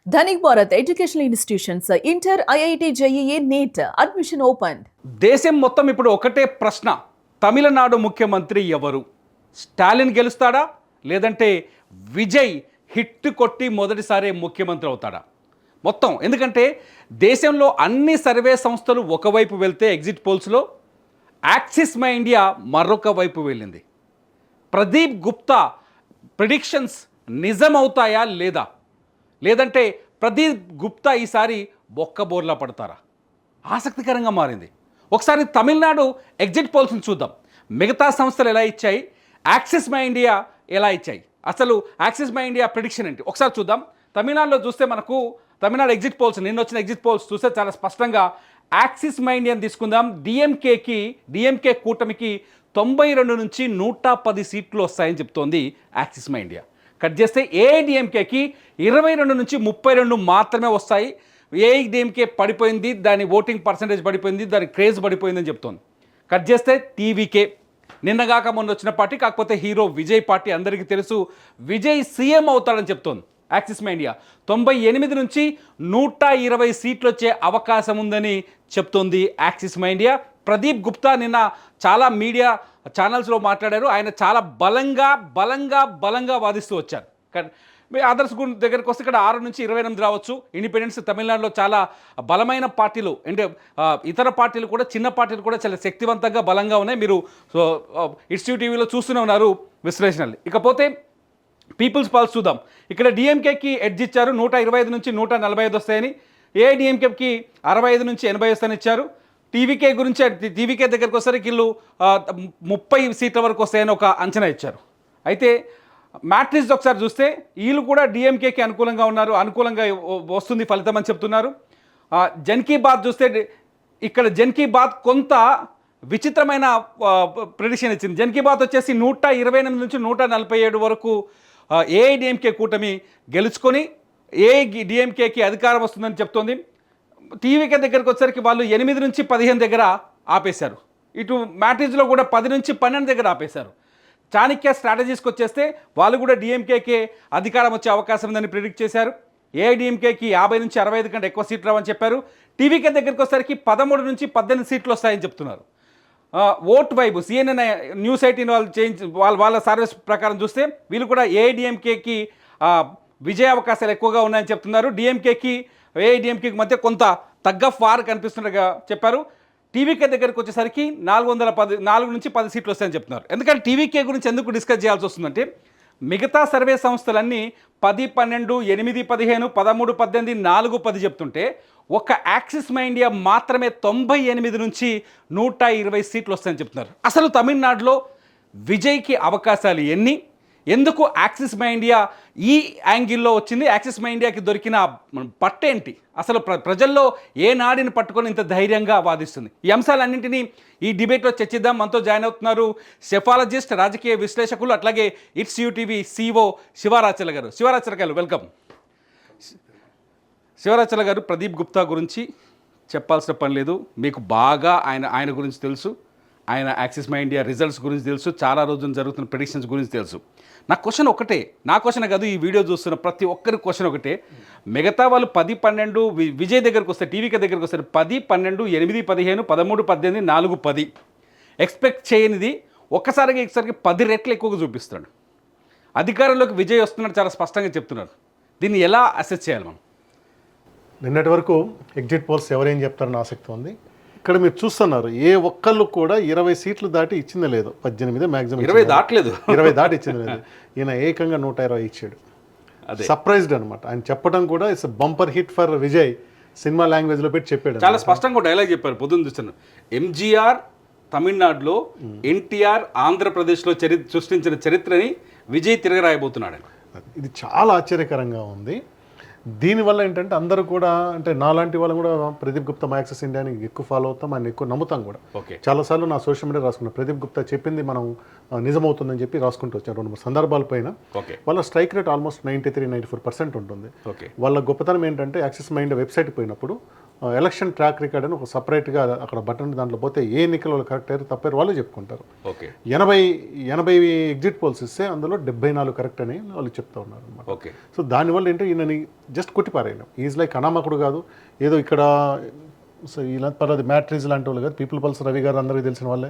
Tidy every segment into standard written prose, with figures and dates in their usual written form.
Dhanik Bharat educational institutions inter IIT JEE NEET admission open. దేశం మొత్తం ఇప్పుడు ఒకటే ప్రశ్న, తమిళనాడు ముఖ్యమంత్రి ఎవరు? స్టాలిన్ గెలుస్తాడా లేదంటే విజయ్ హిట్ కొట్టి మొదటిసారి ముఖ్యమంత్రి అవుతాడా? మొత్తం ఎందుకంటే దేశంలో అన్ని సర్వే సంస్థలు ఒకవైపు వెళ్తే ఎగ్జిట్ పోల్స్లో యాక్సిస్ మై ఇండియా మరొక వైపు వెళ్ళింది. ప్రదీప్ గుప్తా ప్రిడిక్షన్స్ నిజం అవుతాయా లేదా, లేదంటే ప్రదీప్ గుప్తా ఈసారి బొక్కబోర్లా పడతారా? ఆసక్తికరంగా మారింది. ఒకసారి తమిళనాడు ఎగ్జిట్ పోల్స్ని చూద్దాం. మిగతా సంస్థలు ఎలా ఇచ్చాయి, యాక్సిస్ మై ఇండియా ఎలా ఇచ్చాయి, అసలు యాక్సిస్ మై ఇండియా ప్రిడిక్షన్ ఏంటి ఒకసారి చూద్దాం. తమిళనాడులో చూస్తే మనకు తమిళనాడు ఎగ్జిట్ పోల్స్, నిన్న వచ్చిన ఎగ్జిట్ పోల్స్ చూస్తే చాలా స్పష్టంగా యాక్సిస్ మై ఇండియాని తీసుకుందాం. డిఎంకే కూటమికి 92 నుంచి 110 సీట్లు వస్తాయని చెప్తోంది యాక్సిస్ మై ఇండియా. కట్ చేస్తే ఏఐడిఎంకేకి 22 నుంచి 32 మాత్రమే వస్తాయి. ఏఐడిఎంకే పడిపోయింది, దాని ఓటింగ్ పర్సంటేజ్ పడిపోయింది, దాని క్రేజ్ పడిపోయిందని చెప్తోంది. కట్ చేస్తే టీవీకే నిన్నగాక మొన్న వచ్చిన పార్టీ, కాకపోతే హీరో విజయ్ పార్టీ అందరికీ తెలుసు, విజయ్ సీఎం అవుతాడని చెప్తోంది యాక్సిస్ మై ఇండియా. 98 నుంచి 120 సీట్లు వచ్చే అవకాశం ఉందని చెప్తోంది axis my India. Pradeep Gupta నిన్న చాలా మీడియా ఛానల్స్లో మాట్లాడారు. ఆయన చాలా బలంగా వాదిస్తూ వచ్చారు. ఆదర్శ్ గుండ్ దగ్గరికి వస్తే ఇక్కడ 6 నుంచి 28 రావచ్చు. ఇండిపెండెన్స్ తమిళనాడులో చాలా బలమైన పార్టీలు, అంటే ఇతర పార్టీలు కూడా, చిన్న పార్టీలు కూడా చాలా శక్తివంతంగా బలంగా ఉన్నాయి. మీరు ఇట్స్ టీవీలో చూస్తూనే ఉన్నారు విశ్లేషణలు. ఇకపోతే పీపుల్స్ పల్స్ చూద్దాం. ఇక్కడ డిఎంకేకి ఎడ్జ్ ఇచ్చారు, 125 నుంచి 145 వస్తాయని. ఏఐడిఎంకేకి 65 నుంచి 80 వస్తాయని ఇచ్చారు. టీవీకే దగ్గరికి వస్తారు వీళ్ళు 30 సీట్ల వరకు వస్తాయని ఒక అంచనా ఇచ్చారు. అయితే మ్యాట్రిక్స్ ఒకసారి చూస్తే వీళ్ళు కూడా డిఎంకేకి అనుకూలంగా వస్తుంది ఫలితం అని చెప్తున్నారు. జన్ కీ బాత్ చూస్తే ఇక్కడ జన్ కీ బాత్ కొంత విచిత్రమైన ప్రిడిక్షన్ ఇచ్చింది. జన్ కీ బాత్ వచ్చేసి 128 నుంచి 147 వరకు ఏఐడిఎంకే కూటమి గెలుచుకొని ఏఐడిఎంకేకి అధికారం వస్తుందని చెప్తోంది. టీవీకే దగ్గరికి వచ్చేసరికి వాళ్ళు 8 నుంచి 15 దగ్గర ఆపేశారు. ఇటు మ్యాట్రిక్స్లో కూడా 10 నుంచి 12 దగ్గర ఆపేశారు. చాణక్య స్ట్రాటజీస్కి వచ్చేస్తే వాళ్ళు కూడా డిఎంకేకే అధికారం వచ్చే అవకాశం ఉందని ప్రిడిక్ట్ చేశారు. ఏఐడిఎంకేకి 50 నుంచి 65 కంటే ఎక్కువ సీట్లు రావని చెప్పారు. టీవీకే దగ్గరికి వచ్చేసరికి 13 నుంచి 18 సీట్లు వస్తాయని చెప్తున్నారు. ఓట్ వైబు సిఎన్ఎన్ న్యూస్ 18 వాళ్ళ సర్వీస్ ప్రకారం చూస్తే వీళ్ళు కూడా ఏఐడిఎంకేకి విజయ అవకాశాలు ఎక్కువగా ఉన్నాయని చెప్తున్నారు. ఏఐడిఎంకేకి మధ్య కొంత తగ్గ ఫార్ కనిపిస్తున్నట్టుగా చెప్పారు. టీవీకే దగ్గరికి వచ్చేసరికి 4 నుంచి 10 సీట్లు వస్తాయని చెప్తున్నారు. ఎందుకంటే టీవీకే గురించి ఎందుకు డిస్కస్ చేయాల్సి వస్తుందంటే మిగతా సర్వే సంస్థలన్నీ 10, 12, 8, 15, 13, 18, 4, 10 చెప్తుంటే ఒక యాక్సిస్ మై ఇండియా మాత్రమే 98 నుంచి 120 సీట్లు వస్తాయని చెప్తున్నారు. అసలు తమిళనాడులో విజయ్కి అవకాశాలు ఎన్ని, ఎందుకు యాక్సిస్ మై ఇండియా ఈ యాంగిల్లో వచ్చింది, యాక్సిస్ మై ఇండియాకి దొరికిన పట్టేంటి, అసలు ప్రజల్లో ఏ నాడిని పట్టుకొని ఇంత ధైర్యంగా వాదిస్తుంది? ఈ అంశాలన్నింటినీ ఈ డిబేట్లో చర్చిద్దాం. మనతో జాయిన్ అవుతున్నారు సెఫాలజిస్ట్, రాజకీయ విశ్లేషకులు, అట్లాగే ఇట్స్ టీవీ CEO శివరాచల గారు. వెల్కమ్. శివరాచల గారు, ప్రదీప్ గుప్తా గురించి చెప్పాల్సిన పని లేదు, మీకు బాగా ఆయన గురించి తెలుసు, ఆయన యాక్సిస్ మై ఇండియా రిజల్ట్స్ గురించి తెలుసు, చాలా రోజులు జరుగుతున్న ప్రెడిక్షన్స్ గురించి తెలుసు. నా క్వశ్చన్ కాదు, ఈ వీడియో చూస్తున్న ప్రతి ఒక్కరి క్వశ్చన్ ఒకటే. మిగతా వాళ్ళు 10, 12 విజయ్ దగ్గరికి వస్తే, టీవీకే దగ్గరికి వస్తారు 10, 12, 8, 15, 13, 18, 4, 10 ఎక్స్పెక్ట్ చేయనిది ఒక్కసారిగా 10 రెట్లు ఎక్కువగా చూపిస్తున్నాడు. అధికారంలోకి విజయ్ వస్తున్నాడు చాలా స్పష్టంగా చెప్తున్నారు. దీన్ని ఎలా అసెస్ చేయాలి మనం? నిన్నటి వరకు ఎగ్జిట్ పోల్స్ ఎవరేం చెప్తారని ఆసక్తి ఉంది. ఇక్కడ మీరు చూస్తున్నారు, ఏ ఒక్కళ్ళు కూడా 20 సీట్లు దాటి ఇచ్చిందే లేదు. 18 మ్యాక్సిమం, 20 దాటలేదు. 20 దాటి ఇచ్చింది లేదు. ఈయన ఏకంగా 120 ఇచ్చాడు. సర్ప్రైజ్డ్ అనమాట. ఆయన చెప్పడం కూడా it's bumper hit for Vijay. Cinema లాంగ్వేజ్లో పెట్టి చెప్పాడు. చాలా స్పష్టంగా డైలాగ్ చెప్పారు. పొద్దున్న చూస్తున్నాను, ఎంజీఆర్ తమిళనాడులో, ఎన్టీఆర్ ఆంధ్రప్రదేశ్లో సృష్టించిన చరిత్రని విజయ్ తిరగరాయబోతున్నాడు. ఇది చాలా ఆశ్చర్యకరంగా ఉంది. దీనివల్ల ఏంటంటే అందరూ కూడా, అంటే నాలాంటి వాళ్ళు కూడా ప్రదీప్ గుప్తా యాక్సిస్ ఇండియాని ఎక్కువ ఫాలో అవుతాం, ఆయన ఎక్కువ నమ్ముతాం కూడా. చాలాసార్లు నా సోషల్ మీడియా రాసుకున్నాను, ప్రదీప్ గుప్తా చెప్పింది మనం నిజమవుతుందని చెప్పి రాసుకుంటూ వచ్చాను. 2-3 సందర్భాల పైన వాళ్ళ స్ట్రైక్ రేట్ ఆల్మోస్ట్ 93-94% ఉంటుంది. వాళ్ళ గొప్పతనం ఏంటంటే యాక్సిస్ మై ఇండియా వెబ్సైట్ పోయినప్పుడు ఎలక్షన్ ట్రాక్ రికార్డ్ అని ఒక సపరేట్గా అక్కడ బటన్ దాంట్లో పోతే ఏ ఎన్నికల వాళ్ళు కరెక్ట్ అయ్యారు తప్పారు వాళ్ళు చెప్పుకుంటారు. ఓకే 80 ఎగ్జిట్ పోల్స్ ఇస్తే అందులో 74 కరెక్ట్ అని వాళ్ళు చెప్తా ఉన్నారు అనమాట. ఓకే సో దానివల్ల ఏంటంటే ఈయనని జస్ట్ కొట్టిపారేయలేం. ఈజ్ లైక్ అనామకుడు కాదు, ఏదో ఇక్కడ సో ఇలా పర్లేదు మ్యాట్రీస్ లాంటి వాళ్ళు కాదు. పీపుల్ పల్స్ రవి గారు అందరికీ తెలిసిన వాళ్ళే.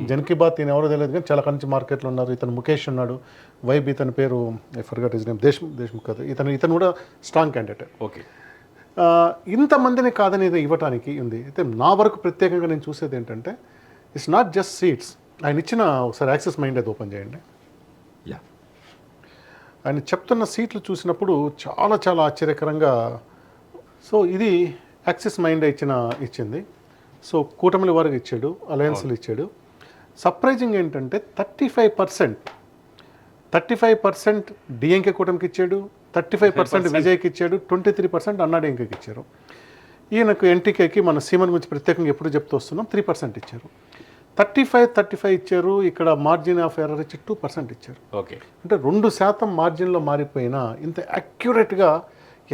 జన్కీ బాత్ ఈయన ఎవరో తెలియదు కానీ చాలా కంచి మార్కెట్లో ఉన్నారు. ఇతను ముఖేష్ ఉన్నాడు, వైబ్ ఇతని పేరు I forgot his name, Deshmukh కాదు ఇతను కూడా స్ట్రాంగ్ క్యాండిడేట్. ఓకే ఇంతమందిని కాదనేది ఇవ్వటానికి ఉంది. అయితే నా వరకు ప్రత్యేకంగా నేను చూసేది ఏంటంటే ఇట్స్ నాట్ జస్ట్ సీట్స్. ఆయన ఇచ్చిన ఒకసారి యాక్సెస్ మైండ్ అది ఓపెన్ చేయండి. యా ఆయన చెప్తున్న సీట్లు చూసినప్పుడు చాలా చాలా ఆశ్చర్యకరంగా. సో ఇది యాక్సిస్ మైండ్ ఇచ్చింది. సో కూటమిల వారికి ఇచ్చాడు, అలయన్స్లు ఇచ్చాడు. సర్ప్రైజింగ్ ఏంటంటే 35% డిఎంకే కూటమికి ఇచ్చాడు, 35% విజయ్కి ఇచ్చాడు, 23% అన్నాడీఎంకేకి ఇచ్చారు. ఈయనకు ఎన్టీకేకి మన సీమన్ గురించి ప్రత్యేకంగా ఎప్పుడు చెప్తూ వస్తున్నాం 3% ఇచ్చారు. 35 ఇచ్చారు. ఇక్కడ మార్జిన్ ఆఫ్ ఎర్రర్ ఇచ్చి 2% ఇచ్చారు. ఓకే అంటే 2% మార్జిన్లో మారిపోయినా ఇంత యాక్యురేట్గా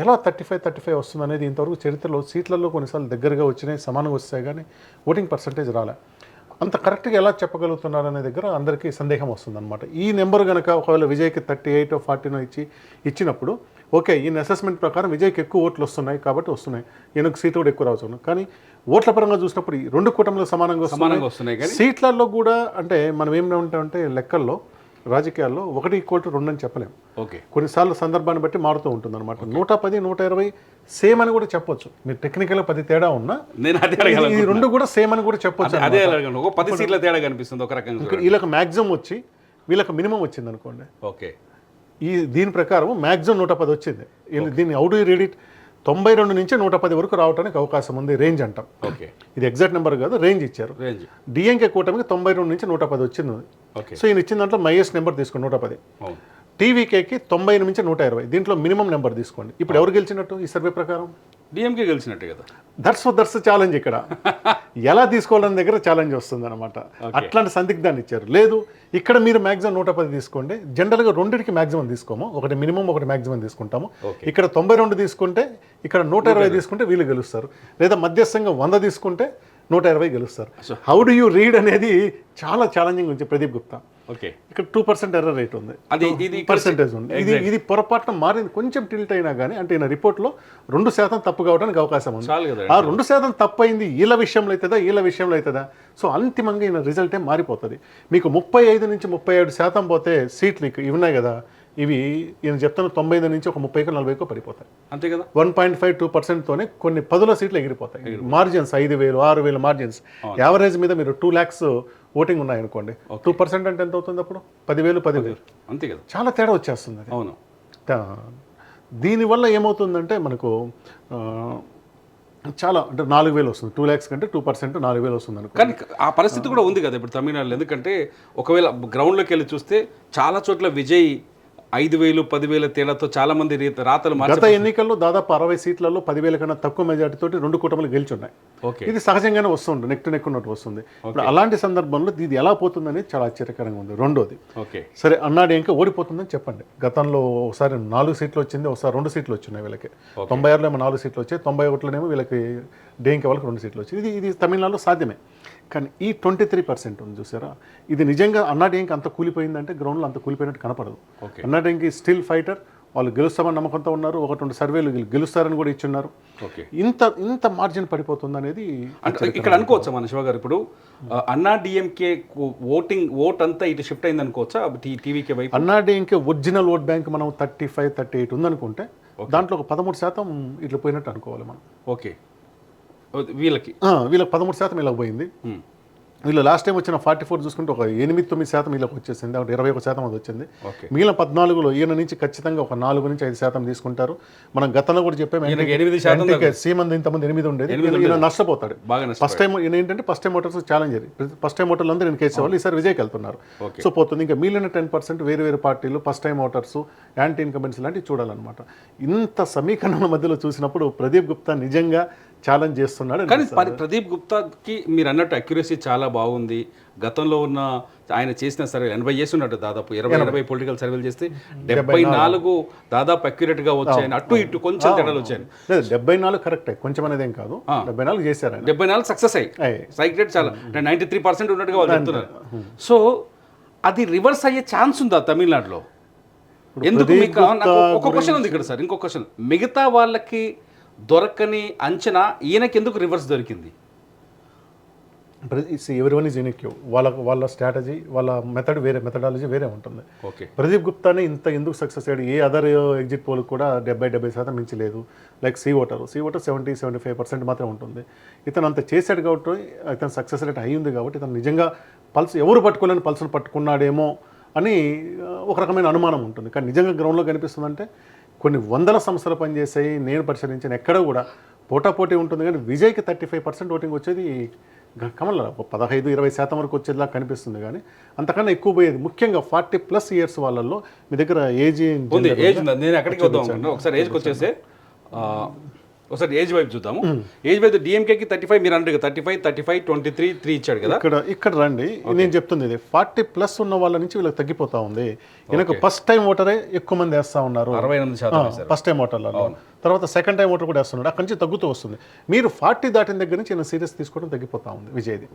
ఎలా 35 వస్తుంది అనేది ఇంతవరకు చరిత్రలో సీట్లలో కొన్నిసార్లు దగ్గరగా వచ్చినాయి, సమానంగా వస్తాయి కానీ ఓటింగ్ పర్సంటేజ్ రాలే. అంత కరెక్ట్గా ఎలా చెప్పగలుగుతున్నారు అనే దగ్గర అందరికీ సందేహం వస్తుంది అనమాట. ఈ నెంబర్ కనుక ఒకవేళ విజయ్కి 38 40 ఇచ్చినప్పుడు ఓకే ఈయన అసెస్మెంట్ ప్రకారం విజయ్కి ఎక్కువ ఓట్లు వస్తున్నాయి కాబట్టి వస్తున్నాయి, ఈయనకు సీట్లు కూడా ఎక్కువ రావచ్చు. కానీ ఓట్ల పరంగా చూసినప్పుడు ఈ రెండు కూటమిలో సమానంగా వస్తున్నాయి. సీట్లలో కూడా అంటే మనం ఏమంటామంటే లెక్కల్లో రాజకీయాల్లో 1:2 అని చెప్పలేము. ఓకే కొన్నిసార్లు సందర్భాన్ని బట్టి మారుతూ ఉంటుంది అనమాట. 110 120 సేమ్ అని కూడా చెప్పొచ్చు. మీరు టెక్నికల్గా 10 తేడా ఉన్నా ఈ రెండు కూడా సేమ్ అని కూడా చెప్పొచ్చు. అదే 10 సీట్ల తేడా కనిపిస్తుంది ఒక రకంగా. వీళ్ళకి మ్యాక్సిమం వచ్చి వీళ్ళకి మినిమం వచ్చింది అనుకోండి. ఓకే దీని ప్రకారం మ్యాక్సిమం 110 వచ్చింది. దీన్ని how do you read it? 92 నుంచి 110 వరకు రావడానికి అవకాశం ఉంది. రేంజ్ అంటాం. ఓకే ఇది ఎగ్జాక్ట్ నెంబర్ కాదు, రేంజ్ ఇచ్చారు. డిఎంకే కూటమికి 92 నుంచి 110 వచ్చింది. సో ఈయన ఇచ్చిన దాంట్లో మైయెస్ట్ నెంబర్ తీసుకోండి 110. టీవీకేకి 90 నుంచి 120. దీంట్లో మినిమం నెంబర్ తీసుకోండి. ఇప్పుడు ఎవరు గెలిచినట్టు ఈ సర్వే ప్రకారం? డిఎంకే గెలిచినట్టే కదా. That's challenge. ఇక్కడ ఎలా తీసుకోవాలని దగ్గర ఛాలెంజ్ వస్తుంది అనమాట. అట్లాంటి సందిగ్ధాన్ని ఇచ్చారు. లేదు ఇక్కడ మీరు మ్యాక్సిమం 110 తీసుకోండి. జనరల్గా రెండింటికి మ్యాక్సిమం తీసుకోము, ఒకటి మినిమం ఒకటి మ్యాక్సిమం తీసుకుంటాము. ఇక్కడ 92 తీసుకుంటే ఇక్కడ 120 తీసుకుంటే వీళ్ళు గెలుస్తారు. లేదా మధ్యస్థంగా 100 తీసుకుంటే 120 గెలుస్తారు. హౌ డు యూ రీడ్ అనేది చాలా ఛాలెంజింగ్ ఉంది ప్రదీప్ గుప్తా. ఓకే ఇక్కడ 2% ఎర్రర్ రేట్ ఉంది, పర్సెంటేజ్ ఉంది. ఇది పొరపాటున మారింది కొంచెం టిల్ట్ అయినా కానీ అంటే ఈయన రిపోర్ట్లో 2% తప్పు కావడానికి అవకాశం ఉంది. ఆ 2% తప్పు అయింది వీళ్ళ విషయంలో అవుతుందా? సో అంతిమంగా ఈయన రిజల్టే మారిపోతుంది. మీకు 35 నుంచి 37% పోతే సీట్లు ఇవి ఉన్నాయి కదా, ఇవి ఈయన చెప్తున్న 90 నుంచి ఒక 30 40 పడిపోతాయి. అంతే కదా. 1.5-2%తోనే కొన్ని 10 సీట్లు ఎగిరిపోతాయి. Margins 5,000 6,000 margins. యావరేజ్ మీద మీరు 2 lakhs ఓటింగ్ ఉన్నాయనుకోండి, 2% అంటే ఎంత అవుతుంది అప్పుడు? 10,000 అంతే కదా. చాలా తేడా వచ్చేస్తుంది. అవును. దీనివల్ల ఏమవుతుందంటే మనకు చాలా అంటే 4,000 వస్తుంది. 2 lakhs కంటే 2% 4,000 వస్తుంది అనుకో. కానీ ఆ పరిస్థితి కూడా ఉంది కదా ఇప్పుడు తమిళనాడులో. ఎందుకంటే ఒకవేళ గ్రౌండ్లోకి వెళ్ళి చూస్తే చాలా చోట్ల విజయ్ 5,000 10,000 తేడాతో చాలా మంది రాతలు గత ఎన్నికల్లో దాదాపు 60 సీట్లలో 10,000 కన్నా తక్కువ మెజార్టీతో 2 కూటములు గెలుచున్నాయి. ఇది సహజంగానే వస్తుంది, నెక్ టు నెక్ ఉన్నట్టు వస్తుంది. ఇప్పుడు అలాంటి సందర్భంలో ఇది ఎలా పోతుందని చాలా ఆశ్చర్యకరంగా ఉంది. రెండోది సరే అన్నాడీఎంకే ఓడిపోతుందని చెప్పండి. గతంలో ఒకసారి 4 సీట్లు వచ్చింది, ఒకసారి 2 సీట్లు వచ్చినాయి వీళ్ళకి. 96లో ఏమో 4 సీట్లు వచ్చాయి, 91లోనేమో వీళ్ళకి డిఎంకే వాళ్ళకి 2 సీట్లు వచ్చాయి. ఇది తమిళనాడులో సాధ్యమే. కానీ ఈ 23% ఉంది చూసారా, ఇది నిజంగా అన్నాడీఎంకే అంత కూలిపోయిందంటే గ్రౌండ్లో అంత కూలిపోయినట్టు కనపడదు. అన్నాడీఎంకే స్టిల్ ఫైటర్, వాళ్ళు గెలుస్తామని నమ్మకంతో ఉన్నారు. 1-2 సర్వేలు గెలుస్తారని కూడా ఇచ్చున్నారు. ఇంత మార్జిన్ పడిపోతుంది అనేది ఇక్కడ అనుకోవచ్చా మన శివ గారు? ఇప్పుడు అన్నాడీఎంకే ఓట్ అంతా ఇటు షిఫ్ట్ అయింది అనుకోవచ్చా టీవీకే వైపు? అన్నాడీఎంకే ఒరిజినల్ ఓట్ బ్యాంక్ మనం 35-38 ఉందనుకుంటే దాంట్లో ఒక 13% ఇట్లా పోయినట్టు అనుకోవాలి మనం. ఓకే వీళ్ళకి 13% ఇలా పోయింది. వీళ్ళు లాస్ట్ టైం వచ్చిన 44 చూసుకుంటే ఒక 8-9% వీళ్ళకి వచ్చేసింది, ఒక 21% అది వచ్చింది. మిగిలిన 14లో ఈయన నుంచి ఖచ్చితంగా ఒక 4 నుంచి 5% తీసుకుంటారు. మనం గతంలో కూడా చెప్పాము సీమంది ఇంతమంది 8 ఉండేది, ఈయన నష్టపోతాడు. ఫస్ట్ టైం ఈయన ఏంటంటే first time voters challenge, first time ఓటర్లు అందరూ నేను కేసేవాళ్ళు, ఈసారి విజయ్కి వెళ్తున్నారు. సో పోతుంది. ఇంకా మిగిలిన 10% వేరు పార్టీలు, first time voters, anti incumbency లాంటివి చూడాలన్నమాట. ఇంత సమీకరణల మధ్యలో చూసినప్పుడు ప్రదీప్ గుప్తా నిజంగా ఛాలెంజ్ చేస్తున్నాడు. కానీ ప్రదీప్ గుప్తాకి మీరు అన్నట్టు అక్యురసీ చాలా బాగుంది. గతంలో ఉన్న ఆయన చేసిన సర్వే 80 చేసి ఉన్నట్టు దాదాపు 20 పొలిటికల్ సర్వేలు చేస్తే 74 దాదాపు అక్యురేట్గా వచ్చాయని, అటు ఇటు కొంచెం తేడాలు వచ్చాయి. లేదు 74 కరెక్టే, కొంచెం అనేది ఏం కాదు, 74 చేశారు ఆయన. 74 సక్సెస్ అయ్యి స్ట్రైక్ రేట్ చాలా 93% ఉన్నట్టుగా వాళ్ళు చెప్తున్నారు. సో అది రివర్స్ అయ్యే ఛాన్స్ ఉందా తమిళనాడులో? ఎందుకు మీకు నాకు ఒక క్వశ్చన్ ఉంది ఇక్కడ సార్, ఇంకో క్వశ్చన్. మిగతా వాళ్ళకి దొరకని అంచనా ఈయనకి ఎందుకు రివర్స్ దొరికింది? Everyone is unique. వాళ్ళ స్ట్రాటజీ, వాళ్ళ మెథడాలజీ వేరే ఉంటుంది. ఓకే, ప్రదీప్ గుప్తానే ఇంత ఎందుకు సక్సెస్ అయ్యాడు? ఏ అదర్ ఎగ్జిట్ పోల్ కూడా 70% మించి లేదు. లైక్ సీ ఓటర్ 70-75% మాత్రమే ఉంటుంది. ఇతను అంత చేశాడు కాబట్టి ఇతను సక్సెస్ రేట్ హై ఉంది కాబట్టి ఇతను నిజంగా పల్స్ ఎవరు పట్టుకోలేని పల్స్ను పట్టుకున్నాడేమో అని ఒక రకమైన అనుమానం ఉంటుంది. కానీ నిజంగా గ్రౌండ్లో కనిపిస్తుందంటే కొన్ని వందల సంవత్సరాలు పనిచేసాయి, నేను పరిశీలించిన ఎక్కడ కూడా పోటాపోటీ ఉంటుంది. కానీ విజయ్కి 35% ఓటింగ్ వచ్చేది కమల్ 15-20% వరకు వచ్చేలా కనిపిస్తుంది. కానీ అంతకన్నా ఎక్కువ పోయేది ముఖ్యంగా 40+ ఇయర్స్ వాళ్ళల్లో. మీ దగ్గర ఏజ్ ఉంది, ఏజ్ ఉంది, నేను ఎక్కడికి వద్దాం అనుకుంటున్నా. ఒకసారి ఏజ్కి వచ్చేస్తే ఒకసారి ఏజ్ వైపు చూద్దాము. ఏజ్ వైపు డిఎంకేకి 35, మీరు అంటే 35, 23, 3 ఇచ్చాడు కదా. ఇక్కడ రండి, నేను చెప్తుంది ఇది 40+ ఉన్న వాళ్ళ నుంచి వీళ్ళకి తగ్గిపోతా ఉంది. ఈయనకు ఫస్ట్ టైం ఓటరే ఎక్కువ మంది వేస్తా ఉన్నారు, 68% ఫస్ట్ టైం ఓటర్లలో. తర్వాత సెకండ్ టైం ఓటర్ కూడా వేస్తున్నాడు, అక్కడి నుంచి తగ్గుతూ వస్తుంది. మీరు 40 దాటిన దగ్గర నుంచి ఈయన సీరియస్ తీసుకోవడం తగ్గిపోతా ఉంది.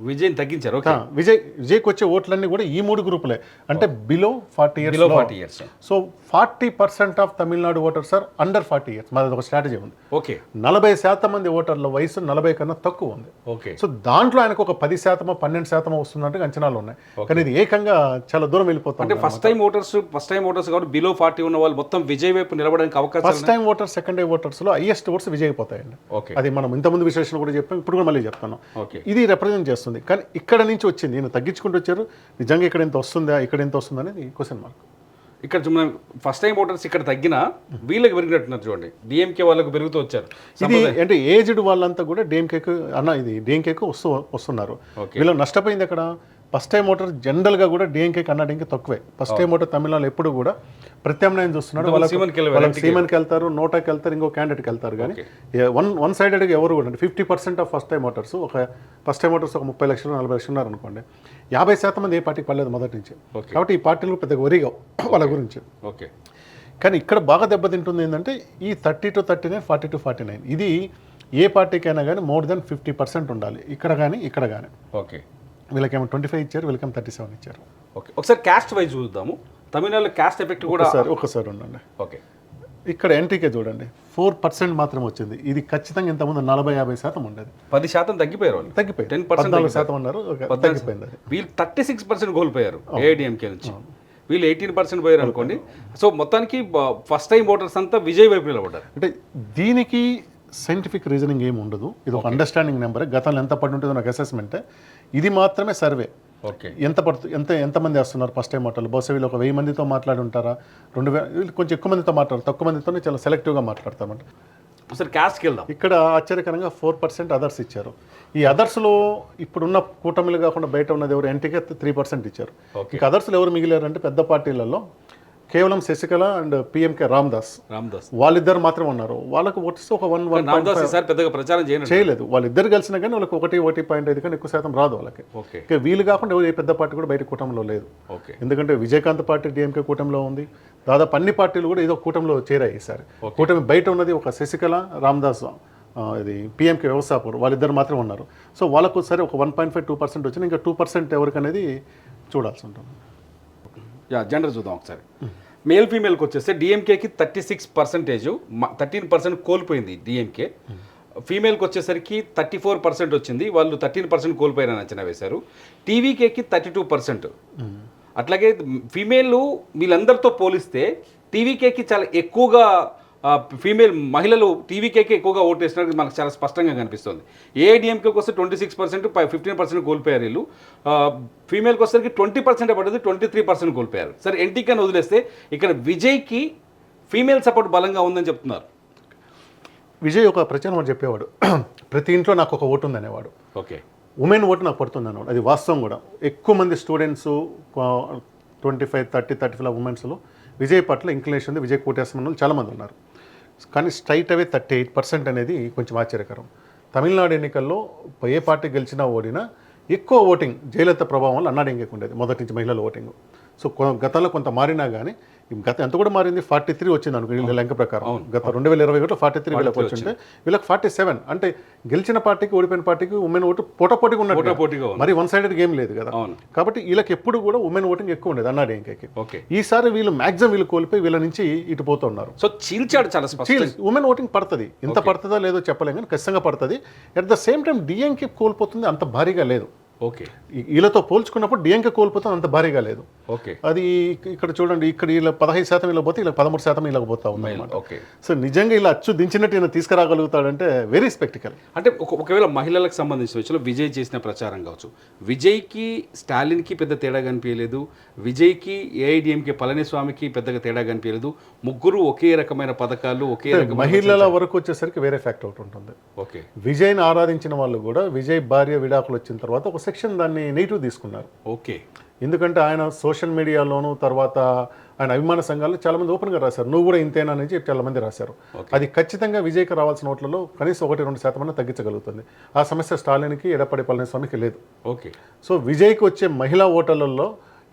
విజయ్ని తగ్గించారు. విజయ్కి వచ్చే ఓట్లన్నీ కూడా ఈ 3 గ్రూపులే, అంటే below 40 years. So 40% of Tamil Nadu voters are under 40 years. మాది ఒక స్ట్రాటజీ ఉంది. ఓకే, 40% మంది ఓటర్ల వయసు 40 కన్నా తక్కువ ఉంది. ఓకే, సో దాంట్లో ఆయనకు ఒక 10%, 12% వస్తున్నట్టు అంచనాలు ఉన్నాయి. కానీ ఇది ఏకంగా చాలా దూరం వెళ్ళిపోతుంది. అంటే ఫస్ట్ టైం ఓటర్స్ కాబట్టి బిలో 40 ఉన్న వాళ్ళు మొత్తం విజయ్ వైపు నిలబడడానికి అవకాశం. First time voters, second time ఓటర్స్లో హైయెస్ట్ ఓట్స్ విజయ్ పోతాయండి. అది మనం ఇంతకుముందు విశ్లేషణ కూడా చెప్పాం, ఇప్పుడు కూడా మళ్ళీ చెప్తాను. ఇది రిప్రజెంట్ చేస్తుంది. కానీ ఇక్కడ నుంచి వచ్చింది, ఈయన తగ్గించుకుంటూ వచ్చారు. నిజంగా ఇక్కడ ఎంత వస్తుందా, ఇక్కడ ఎంత వస్తుంది అనేది క్వశ్చన్ మార్క్. ఇక్కడ ఫస్ట్ టైం ఓటర్స్ ఇక్కడ తగ్గినా వీళ్ళకి పెరిగినట్టున్నారు చూడండి, డిఎంకే వాళ్ళకు పెరుగుతూ వచ్చారు. ఇది అంటే ఏజ్డ్ వాళ్ళంతా కూడా డిఎంకేకు వస్తున్నారు. వీళ్ళు నష్టపోయింది అక్కడ ఫస్ట్ టైం ఓటర్ జనరల్గా కూడా డిఎంకే కన్నా డిఎంకే తక్కువే. ఫస్ట్ టైం ఓటర్ తమిళనాడు ఎప్పుడు కూడా ప్రత్యామ్నాయం చూస్తున్నాడు. వాళ్ళకి సీమన్కి వెళ్తారు, నోటాకి వెళ్తారు, ఇంకో క్యాండిడేట్కి వెళ్తారు. కానీ వన్ సైడెడ్గా ఎవరు కూడా 50% ఆఫ్ ఫస్ట్ టైం ఓటర్స్ ఒక 30 లక్షలు 40 లక్షలు ఉన్నారు అనుకోండి, 50% మంది ఏ పార్టీకి పడలేదు మొదటి నుంచి. కాబట్టి ఈ పార్టీలు పెద్దగా వరిగా వాళ్ళ గురించి. ఓకే, కానీ ఇక్కడ బాగా దెబ్బతింటుంది ఏంటంటే ఈ 30-39, 40-49 ఇది ఏ పార్టీకైనా కానీ మోర్ దెన్ 50% ఉండాలి, ఇక్కడ కానీ ఇక్కడ కానీ. ఓకే, వీళ్ళకేమో 25 ఇచ్చారు, వీళ్ళకేమో 37 ఇచ్చారు. ఓకే, ఒకసారి క్యాస్ట్ వైజ్ చూద్దాము. తమిళనాడులో క్యాస్ట్ ఎఫెక్ట్ కూడా ఒకసారి ఉండండి. ఓకే, ఇక్కడ ఎన్టీకే చూడండి 4% మాత్రం వచ్చింది. ఇది ఖచ్చితంగా ఇంతకుముందు 40-50% ఉండేది. 10% తగ్గిపోయారు వాళ్ళు, తగ్గిపోయి 10% ఉన్నారు, తగ్గిపోయింది. వీళ్ళు 36% కోల్పోయారు ఏఐడిఎంకే నుంచి, వీళ్ళు 18% పోయారు అనుకోండి. సో మొత్తానికి ఫస్ట్ టైం ఓటర్స్ అంతా విజయ్ వైపు నిలబడ్డారు. అంటే దీనికి సైంటిఫిక్ రీజనింగ్ ఏమి ఉండదు, ఇది ఒక అండర్స్టాండింగ్ నెంబర్. గతంలో ఎంత పడి ఉంటుందో నాకు అసెస్మెంటే. ఇది మాత్రమే సర్వే. ఓకే, ఎంతమంది వస్తున్నారు ఫస్ట్ టైం ఓటర్లు? బహుశా వీళ్ళు ఒక 1000 మందితో మాట్లాడి ఉంటారా, 2000, వీళ్ళు కొంచెం ఎక్కువ మందితో మాట్లాడతారు, తక్కువ మందితోనే చాలా సెలెక్టివ్గా మాట్లాడతామంట. ఒకసారి క్యాస్ట్కి వెళ్దాం. ఇక్కడ ఆశ్చర్యకరంగా 4% అదర్స్ ఇచ్చారు. ఈ అదర్స్లో ఇప్పుడున్న కూటమిలు కాకుండా బయట ఉన్నది ఎవరు? ఎన్టీకే 3% ఇచ్చారు. ఇంకా అదర్స్లో ఎవరు మిగిలారంటే పెద్ద పార్టీలలో కేవలం శశికళ అండ్ పిఎంకే రామ్దాస్ వాళ్ళిద్దరు మాత్రమే ఉన్నారు. వాళ్ళకు ఓట్స్ ఒక 1.5 పెద్దగా ప్రచారం చేయలేదు. వాళ్ళిద్దరు కలిసినా కానీ వాళ్ళకి 1.5 కన్నా ఎక్కువ శాతం రాదు వాళ్ళకి. ఇంకా వీళ్ళు కాకుండా ఏ పెద్ద పార్టీ కూడా బయట కూటమిలో లేదు. ఎందుకంటే విజయకాంత్ పార్టీ డిఎంకే కూటమిలో ఉంది. దాదాపు అన్ని పార్టీలు కూడా ఏదో కూటమిలో చేరాయి ఈసారి. కూటమి బయట ఉన్నది ఒక శశికళ, రామ్దాస్, ఇది పిఎంకే వ్యవస్థాపకులు, వాళ్ళిద్దరు మాత్రమే ఉన్నారు. సో వాళ్ళకు సరే ఒక 1.5-2% వచ్చింది. ఇంకా 2% ఎవరికనేది చూడాల్సి ఉంటుంది. జెండర్ చూద్దాం ఒకసారి. మేల్ ఫీమేల్కి వచ్చేస్తే డిఎంకేకి 36%, 13% కోల్పోయింది డిఎంకే. ఫీమేల్కి వచ్చేసరికి 34% వచ్చింది, వాళ్ళు 13% కోల్పోయారని అంచనా వేశారు. టీవీకేకి 32%. అట్లాగే ఫీమేల్ వీళ్ళందరితో పోలిస్తే టీవీకేకి చాలా ఎక్కువగా ఫీమేల్ మహిళలు టీవీకేకి ఎక్కువగా ఓటు వేసినట్టు మనకు చాలా స్పష్టంగా కనిపిస్తుంది. ఏఐడిఎంకేకి వస్తే 26%, 15% కోల్పోయారు వీళ్ళు. ఫీమేల్కి వచ్చేసరికి 20% పడ్డది, 23% కోల్పోయారు. సరే, ఎన్టీకేని వదిలేస్తే ఇక్కడ విజయ్కి ఫీమేల్ సపోర్ట్ బలంగా ఉందని చెప్తున్నారు. విజయ్ ఒక ప్రచారం చెప్పేవాడు, ప్రతి ఇంట్లో నాకు ఒక ఓటు ఉంది అనేవాడు. ఓకే, ఉమెన్ ఓటు నాకు పడుతుంది అనేవాడు. అది వాస్తవం కూడా. ఎక్కువ మంది స్టూడెంట్స్ 25, 30, 35 ఉమెన్స్లో విజయ్ పట్ల ఇంక్లినేషన్ ఉంది, విజయ్ కోటేశ్వరం వాళ్ళు చాలామంది ఉన్నారు. కానీ స్ట్రైట్ అవే 38% అనేది కొంచెం ఆశ్చర్యకరం. తమిళనాడు ఎన్నికల్లో ఏ పార్టీ గెలిచినా ఓడినా ఎక్కువ ఓటింగ్ జయలలిత ప్రభావం వల్ల అన్నాడీఎంకేకి ఉండేది మొదటి నుంచి మహిళల ఓటింగ్. సో గతంలో కొంత మారినా కానీ గత ఎంత కూడా మారింది 43 వచ్చింది అనుకో వీళ్ళ లెక్క ప్రకారం. గత 2021 43 వీళ్ళకి వచ్చింటే వీళ్ళకి 47. అంటే గెలిచిన పార్టీకి ఓడిపోయిన పార్టీకి ఉమెన్ ఓటు పోటాపోటీగా ఉన్నట్టు, మరి వన్ సైడెడ్ గేమ్ లేదు కదా. కాబట్టి వీళ్ళకి ఎప్పుడు కూడా ఉమెన్ ఓటింగ్ ఎక్కువ ఉండేది అన్నాడీఎంకేకి. ఈసారి వీళ్ళు మాక్సిమం వీళ్ళు కోల్పోయి వీళ్ళ నుంచి ఇటు పోతున్నారు. సో చీల్చాడు చాలా ఉమెన్ ఓటింగ్ పడుతుంది, ఇంత పడుతుందా లేదో చెప్పలేం కానీ ఖచ్చితంగా పడుతుంది. At the same time DMK కోల్పోతుంది అంత భారీగా లేదు. ఓకే, వీళ్ళతో పోల్చుకున్నప్పుడు డిఎంకే కోల్పోతుంది అంత భారీగా లేదు. ఓకే, అది ఇక్కడ చూడండి, ఇక్కడ వీళ్ళ 15% వీళ్ళకి పోతే వీళ్ళకి 13% వీళ్ళకి పోతా ఉంది. ఓకే, సో నిజంగా ఇలా అచ్చు దించినట్టు ఈయన తీసుకురాగలుగుతాడంటే వెరీ స్పెక్టికల్. అంటే ఒకవేళ మహిళలకు సంబంధించిన విషయంలో విజయ్ చేసిన ప్రచారం కావచ్చు, విజయ్కి స్టాలిన్కి పెద్ద తేడా కనిపించలేదు, విజయ్కి ఏఐడిఎంకే పళనిస్వామికి పెద్దగా తేడా కనిపించలేదు. ముగ్గురు ఒకే రకమైన పథకాలు, ఒకే రకమైన మహిళల వరకు వచ్చేసరికి వేరే ఫ్యాక్ట్ ఒకటి ఉంటుంది. ఓకే, విజయ్ని ఆరాధించిన వాళ్ళు కూడా విజయ్ భార్య విడాకులు వచ్చిన తర్వాత ఒక సెక్షన్ దాన్ని నెగిటివ్ తీసుకున్నారు. ఓకే, ఎందుకంటే ఆయన సోషల్ మీడియాలోను తర్వాత ఆయన అభిమాన సంఘాలు చాలా మంది ఓపెన్గా రాశారు, నువ్వు కూడా ఇంతేనా అని చెప్పి చాలా మంది రాశారు. అది ఖచ్చితంగా విజయ్కి రావాల్సిన ఓట్లలో కనీసం 1-2% తగ్గించగలుగుతుంది. ఆ సమస్య స్టాలిన్కి ఎడప్పాడి పళనిస్వామికి లేదు. ఓకే, సో విజయ్కి వచ్చే మహిళా ఓటర్లలో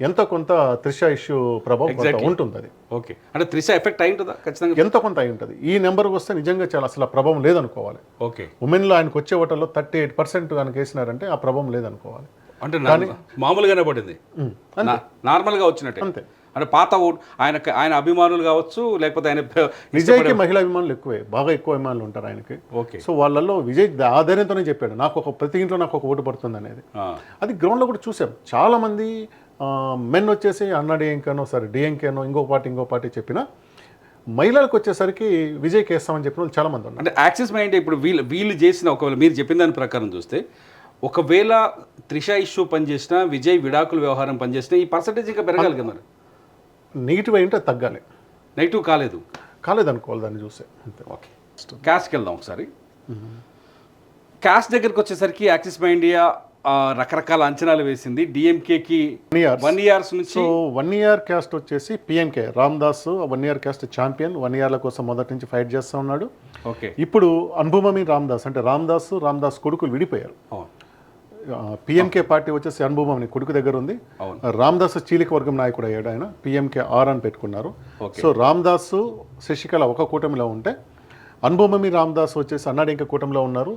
ఎంతో కొంత త్రిష ఇష్యూ ప్రభావం ఉంటుంది. అది ఓకే, అంటే త్రిష ఎఫెక్ట్ అయి ఉంటుందా? ఖచ్చితంగా ఎంతో కొంత అయి ఉంటుంది. ఈ నెంబర్కి వస్తే నిజంగా చాలా అసలు ఆ ప్రభావం లేదనుకోవాలి. ఓకే, ఉమెన్లో ఆయనకు వచ్చే ఓటర్లో 38% కనుక వేసినారంటే ఆ ప్రభావం లేదనుకోవాలి. అంటే మామూలుగానే పడింది, నార్మల్గా వచ్చినట్టే. అంతే, అంటే పాత ఆయన అభిమానులు కావచ్చు, లేకపోతే ఆయన విజయ్కి మహిళా అభిమానులు ఎక్కువే, బాగా ఎక్కువ అభిమానులు ఉంటారు ఆయనకి. ఓకే, సో వాళ్ళల్లో విజయ్ ఆధార్యంతోనే చెప్పాడు నాకు ప్రతి ఇంట్లో నాకు ఒక ఓటు పడుతుంది అనేది. అది గ్రౌండ్లో కూడా చూసాం. చాలా మంది మెన్ వచ్చేసి అన్నాడీఎంకేనో సరే డిఎంకేనో ఇంకో పార్టీ చెప్పినా మహిళలకు వచ్చేసరికి విజయ్కి వేస్తామని చెప్పిన వాళ్ళు చాలా మంది ఉన్నారు. అంటే యాక్సిస్ మైండ్ ఇప్పుడు వీళ్ళు చేసిన, ఒకవేళ మీరు చెప్పిన దాని ప్రకారం చూస్తే, ఒకవేళ త్రిష ఇష్యూ పనిచేసినా, విజయ్ విడాకుల వ్యవహారం పనిచేసినా ఈ పర్సంటేజ్ ఇంకా పెరగాలి కదా. మరి నెగిటివ్ అయింటే తగ్గాలి, నెగిటివ్ కాలేదనుకోవాలి దాన్ని చూస్తే. అంతే. ఓకే, క్యాష్కి వెళ్దాం ఒకసారి. క్యాష్ దగ్గరికి వచ్చేసరికి యాక్సిస్ ఇండియా రకరకాల అంచనాలు వేసింది. డిఎంకేకి 1 years నుంచి. సో 1 year క్యాస్ట్ వచ్చేసి PMK Ramdas 1 year caste champion, 1 yearల కోసం మొదటి నుంచి ఫైట్ చేస్తూ ఉన్నాడు. ఓకే, ఇప్పుడు అనుభవమి రామ్దాస్ అంటే రామ్దాస్ కొడుకులు విడిపోయారు. పిఎంకే పార్టీ వచ్చేసి అనుభవం కొడుకు దగ్గర ఉంది. రామ్దాస్ చీలిక వర్గం నాయకుడు అయ్యాడు, ఆయన పిఎంకే ఆర్ అని పెట్టుకున్నారు. సో రామ్దాస్ శశికళ ఒక కూటమిలో ఉంటే అనుభవమి రామ్దాస్ వచ్చేసి అన్నాడీఎంకే కూటమిలో ఉన్నారు.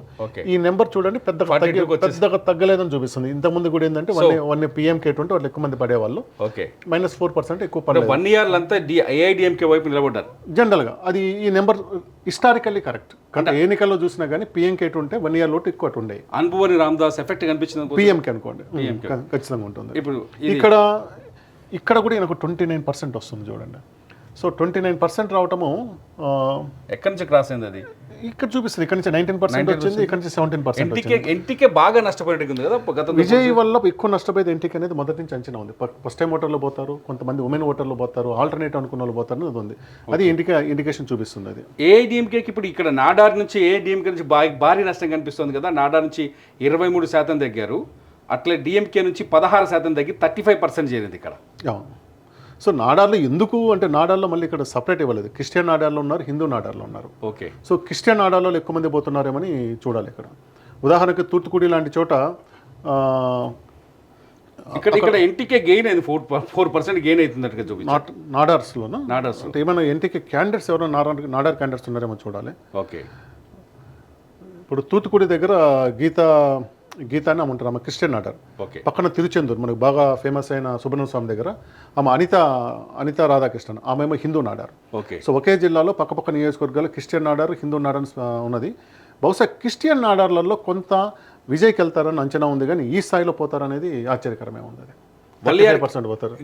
ఈ నెంబర్ చూడండి పెద్దగా తగ్గలేదని చూపిస్తుంది. ఇంతకుముందు కూడా ఏంటంటే వన్ పిఎంకే ఉంటే వాళ్ళు ఎక్కువ మంది పడేవాళ్ళు, -4% ఎక్కువ పడలేదు. 1 year అంతా ఏఐడిఎంకే వైపు నిలబడ్డారు జనరల్గా. అది ఈ నెంబర్ హిస్టారికల్లీ కరెక్ట్. అంటే ఎన్నికల్లో చూసినా కానీ పిఎంకే ఉంటే 1 year లోటు ఎక్కువ ఉండేవి. అనుభవని రామ్దాస్ ఎఫెక్ట్ కనిపించింది పిఎంకే అనుకోండి, ఖచ్చితంగా ఉంటుంది. ఇప్పుడు ఇక్కడ కూడా నాకు 29% వస్తుంది చూడండి. సో 29% రావటము ఎక్కడి నుంచి క్రాస్ అయింది? అది ఇక్కడ చూపిస్తుంది. ఇక్కడ నుంచి 19% వచ్చింది, ఇక్కడ నుంచి 17%. ఎన్టీకే బాగా నష్టపోయింది కదా గత. విజయ్ వల్ల ఎక్కువ నష్టపోయేది ఎన్టీకే అనేది మొదటి నుంచి అంచనా ఉంది. ఫస్ట్ టైం ఓటర్లు పోతారు, కొంతమంది ఉమెన్ ఓటర్లు పోతారు, ఆల్టర్నేటివ్ అనుకున్న వాళ్ళు పోతారు అనేది ఉంది. అది ఇండికేషన్ చూపిస్తుంది. అది ఏఐడిఎంకేకి ఇప్పుడు ఇక్కడ నాడార్ నుంచి ఏఐడిఎంకే నుంచి భారీ నష్టం కనిపిస్తుంది కదా. నాడార్ నుంచి 23% తగ్గారు, అట్లే డిఎంకే నుంచి 16% తగ్గి 35% చేరింది ఇక్కడ. సో నాడార్లో ఎందుకు అంటే నాడార్లో మళ్ళీ ఇక్కడ సపరేట్ ఇవ్వలేదు. క్రిస్టియన్ నాడార్లో ఉన్నారు, హిందూ నాడార్లో ఉన్నారు. ఓకే, సో క్రిస్టియన్ నాడార్లో ఎక్కువ మంది పోతున్నారేమని చూడాలి. ఇక్కడ ఉదాహరణకు తూత్తుకుడి లాంటి చోట ఇక్కడ ఎన్టీకే గెయిన్ అయింది, 4% గెయిన్ అవుతుంది చూపించారు నాడార్స్లోనా. నాడార్స్ అంటే ఏమైనా ఎన్టీకే క్యాండిడేట్స్ ఎవరైనా నాడార్ క్యాండిడేట్స్ ఉన్నారేమో చూడాలి. ఓకే, ఇప్పుడు తూత్తుకుడి దగ్గర గీత అని ఆమె ఉంటారు, ఆమె క్రిస్టియన్ నాడార్. పక్కన తిరుచెందూరు మనకు బాగా ఫేమస్ అయిన సుబ్రహ్మణ్య స్వామి దగ్గర ఆమె అనిత రాధాకృష్ణన్, ఆమె హిందూ నాడార్. సో ఒకే జిల్లాలో పక్కపక్క నియోజకవర్గాలు క్రిస్టియన్ నాడార్, హిందూ నాడార్ ఉన్నది. బహుశా క్రిస్టియన్ నాడార్లలో కొంత విజయ్కి వెళ్తారని అంచనా ఉంది, కానీ ఈ స్థాయిలో పోతారనేది ఆశ్చర్యకరమే ఉంది. 35% పోతారు.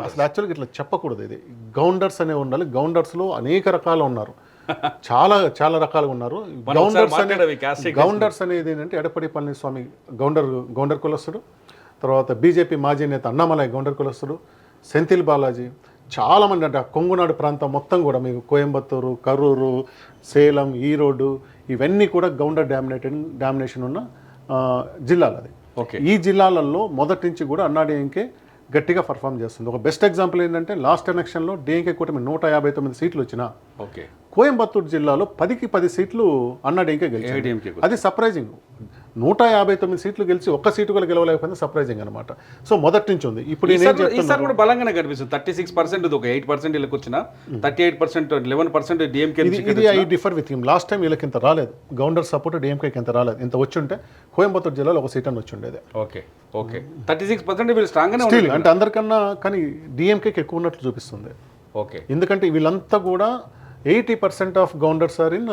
అసలు యాక్చువల్గా ఇట్లా చెప్పకూడదు, ఇది గౌండర్స్ అనే ఉండాలి. గౌండర్స్లో అనేక రకాలు ఉన్నారు, చాలా రకాలుగా ఉన్నారు. గౌండర్స్ అనేది ఏంటంటే ఎడప్పాడి పళనిస్వామి గౌండర్ కులస్తుడు, తర్వాత బీజేపీ మాజీ నేత అన్నామలై గౌండర్ కులస్తుడు, సెంథిల్ బాలాజీ, చాలామంది. అంటే కొంగునాడు ప్రాంతం మొత్తం కూడా మీకు కోయంబత్తూరు, కరూరు, సేలం, ఈరోడ్ ఇవన్నీ కూడా గౌండర్ డామినేషన్ ఉన్న జిల్లాలు. అది ఈ జిల్లాలలో మొదటి నుంచి కూడా అన్నాడీఎంకే గట్టిగా పర్ఫామ్ చేస్తుంది. ఒక బెస్ట్ ఎగ్జాంపుల్ ఏంటంటే లాస్ట్ ఎలక్షన్లో డిఎంకే కూటమి 159 సీట్లు వచ్చినా కోయంబత్తూరు జిల్లాలో 10కి 10 సీట్లు అన్నాడీఎంకే గెలిచారు. అది సర్ప్రైజింగ్. 159 సీట్లు గెలిచి ఒక్క సీటు కూడా గెలవలేకపోయింది సర్ప్రైజింగ్ అనమాట. సో మొదటి నుంచి ఉంది. ఇప్పుడు ఈసారి కూడా బలంగానే కనిపిస్తుంది. 36% ఒక 8% వీళ్ళకి వచ్చిన 38% 11% డిఎంకే. ఇది I differ with him. Last time వీళ్ళకి ఇంత రాలేదు, గవర్నర్ సపోర్ట్ డిఎంకేకి ఇంత రాలేదు. ఇంత వచ్చి ఉంటే కోయంబత్తూరు జిల్లాలో ఒక సీట్ అని వచ్చి ఉండేది. ఓకే 36% వీళ్ళు స్ట్రాంగ్గానే స్టిల్ అంటే అందరికన్నా కానీ డిఎంకేకి ఎక్కువ ఉన్నట్లు చూపిస్తుంది. ఓకే, ఎందుకంటే ఎందుకంటే వీళ్ళంతా కూడా 80% of governors are in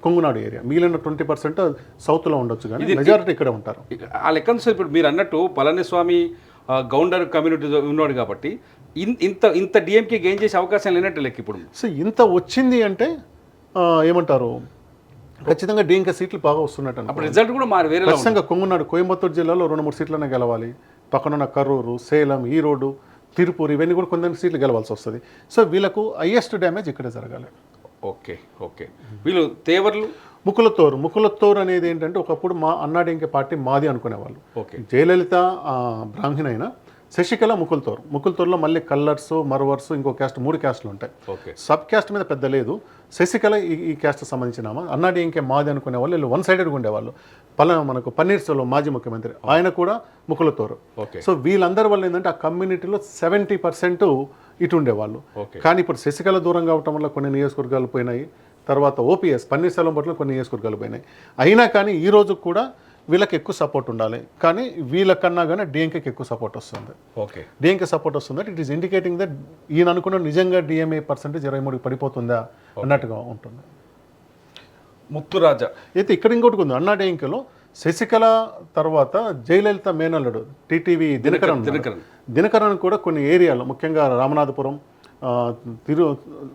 Kongunadu area, మిగిలిన 20% సౌత్లో ఉండొచ్చు, కానీ మెజారిటీ ఇక్కడే ఉంటారు. ఆ లెక్కను సార్ ఇప్పుడు మీరు అన్నట్టు పళనిస్వామి గౌండర్ కమ్యూనిటీ ఉన్నాడు కాబట్టి ఇంత డిఎంకే గెయిన్ చేసే అవకాశం లేనట్టు లెక్క ఇప్పుడు. సో ఇంత వచ్చింది అంటే ఏమంటారు, ఖచ్చితంగా డిఎంకే సీట్లు బాగా వస్తున్నట్టు. అప్పుడు రిజల్ట్ కూడా మారి వేరే ఖచ్చితంగా కొంగునాడు కోయంబత్తూరు జిల్లాలో 2-3 సీట్లనే గెలవాలి. పక్కనున్న కర్రూరు, సేలం, ఈరోడ్, తిరుపూర్ ఇవన్నీ కూడా కొన్ని సీట్లు గెలవాల్సి వస్తుంది. సో వీళ్ళకు హైయెస్ట్ డ్యామేజ్ ఇక్కడే జరగాలి. ఓకే ఓకే, వీళ్ళు తేవర్లు ముకులత్తూరు అనేది ఏంటంటే ఒకప్పుడు మా అన్నాడీఎంకే పార్టీ మాది అనుకునేవాళ్ళు. ఓకే, జయలలిత బ్రాహ్మణ అయినా శశికళ ముకుల్తూరులో మళ్ళీ కల్లర్స్, మర్వర్స్, ఇంకో క్యాస్ట్, 3 క్యాస్ట్లు ఉంటాయి. సబ్ క్యాస్ట్ మీద పెద్ద లేదు. శశికళ ఈ క్యాస్ట్ సంబంధించిన అన్నాడీఎంకే మాది అనుకునే వాళ్ళు వీళ్ళు 1 సైడెడ్గా ఉండేవాళ్ళు. మనకు పన్నీర్సెల్వం మాజీ ముఖ్యమంత్రి ఆయన కూడా ముకులతోరు. సో వీళ్ళందరి వల్ల ఏంటంటే ఆ కమ్యూనిటీలో 70% ఇటు ఉండేవాళ్ళు. కానీ ఇప్పుడు శశికళ దూరం కావటం వల్ల కొన్ని నియోజకవర్గాలు పోయినాయి. తర్వాత ఓపీఎస్ పన్నీర్సెల్వం పట్ల కొన్ని నియోజకవర్గాలు పోయినాయి. అయినా కానీ ఈ రోజు కూడా వీళ్ళకి ఎక్కువ సపోర్ట్ ఉండాలి, కానీ వీళ్ళకన్నా కానీ డిఎంకేకి ఎక్కువ సపోర్ట్ వస్తుంది. ఓకే, డిఎంకే సపోర్ట్ వస్తుంది. ఇట్ ఈస్ ఇండికేటింగ్ దట్ ఈయన అనుకున్న నిజంగా డిఎంఏ పర్సెంటేజ్ 23 పడిపోతుందా అన్నట్టుగా ఉంటుంది. ముత్తురాజా అయితే ఇక్కడ ఇంకోటి ఉంది, అన్నా డిఎంకేలో శశికళ తర్వాత జయలలిత మేనల్లుడు టీటీవీ దినకరన్ కూడా కొన్ని ఏరియాలో ముఖ్యంగా రామనాథపురం,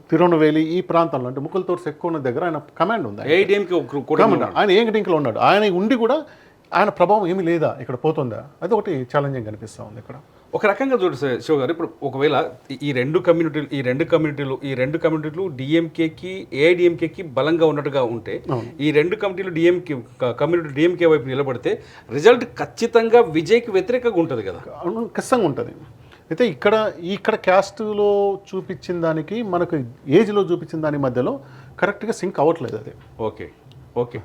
తిరువనవేలి ఈ ప్రాంతంలో అంటే ముకుల్తోర్స్ ఎక్కువ ఉన్న దగ్గర ఆయన కమాండ్ ఉంది. ఆయన ఏ డింక్లో ఉన్నాడు. ఆయన ఉండి కూడా ఆయన ప్రభావం ఏమీ లేదా, ఇక్కడ పోతుందా, అది ఒకటి ఛాలెంజింగ్ అనిపిస్తూ ఉంది ఇక్కడ. ఒక రకంగా చూడు శివ గారు, ఇప్పుడు ఒకవేళ ఈ రెండు కమ్యూనిటీలు డిఎంకేకి ఏఐడిఎంకేకి బలంగా ఉన్నట్టుగా ఉంటే, ఈ రెండు కమిటీలు డిఎంకే వైపు నిలబడితే రిజల్ట్ ఖచ్చితంగా విజయ్కి వ్యతిరేకంగా ఉంటుంది కదా. ఖచ్చితంగా ఉంటుంది. అయితే ఇక్కడ క్యాస్ట్లో చూపించిన దానికి మనకు ఏజ్లో చూపించిన దాని మధ్యలో కరెక్ట్గా సింక్ అవ్వట్లేదు అది. ఓకే ఓకే,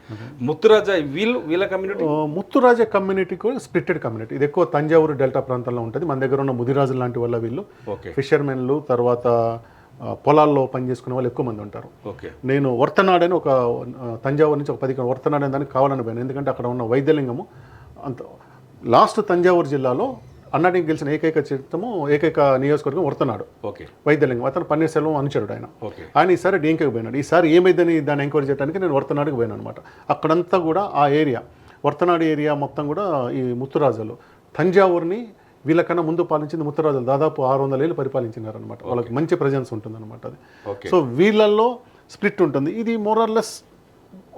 ముత్తురాజా వీళ్ళ కమ్యూనిటీ, ముత్తురాజా కమ్యూనిటీ కూడా స్ప్లిటెడ్ కమ్యూనిటీ. ఇది ఎక్కువ తంజావూరు డెల్టా ప్రాంతంలో ఉంటుంది. మన దగ్గర ఉన్న ముదిరాజులు లాంటి వాళ్ళ వీళ్ళు ఫిషర్మెన్లు, తర్వాత పొలాల్లో పనిచేసుకునే వాళ్ళు ఎక్కువ మంది ఉంటారు. నేను వర్తనాడు అని ఒక తంజావూరు నుంచి ఒక 10 వర్తనాడు అని దానికి కావాలని పోయాను. ఎందుకంటే అక్కడ ఉన్న వైద్యలింగము అంత లాస్ట్ తంజావూరు జిల్లాలో అన్నాడికి గెలిచిన ఏకైక నియోజకవర్గం వర్తనాడు. వైద్యలింగం అతను పన్నీర్సెల్వం అనుచరుడు ఆయన ఈసారి డిఎంకేకి పోయినాడు. ఈసారి ఏమైందని దాన్ని ఎంక్వైరీ చేయడానికి నేను వర్తనాడుకి పోయాను అనమాట. అక్కడంతా కూడా ఆ ఏరియా వర్తనాడు ఏరియా మొత్తం కూడా ఈ ముత్తురాజులు తంజావూరుని వీళ్ళకన్నా ముందు పాలించింది ముత్తురాజులు. దాదాపు 600 ఏళ్ళు పరిపాలించినారు అనమాట. వాళ్ళకి మంచి ప్రజెన్స్ ఉంటుంది అనమాట అది. సో వీళ్ళల్లో స్ప్లిట్ ఉంటుంది. ఇది మోరల్లెస్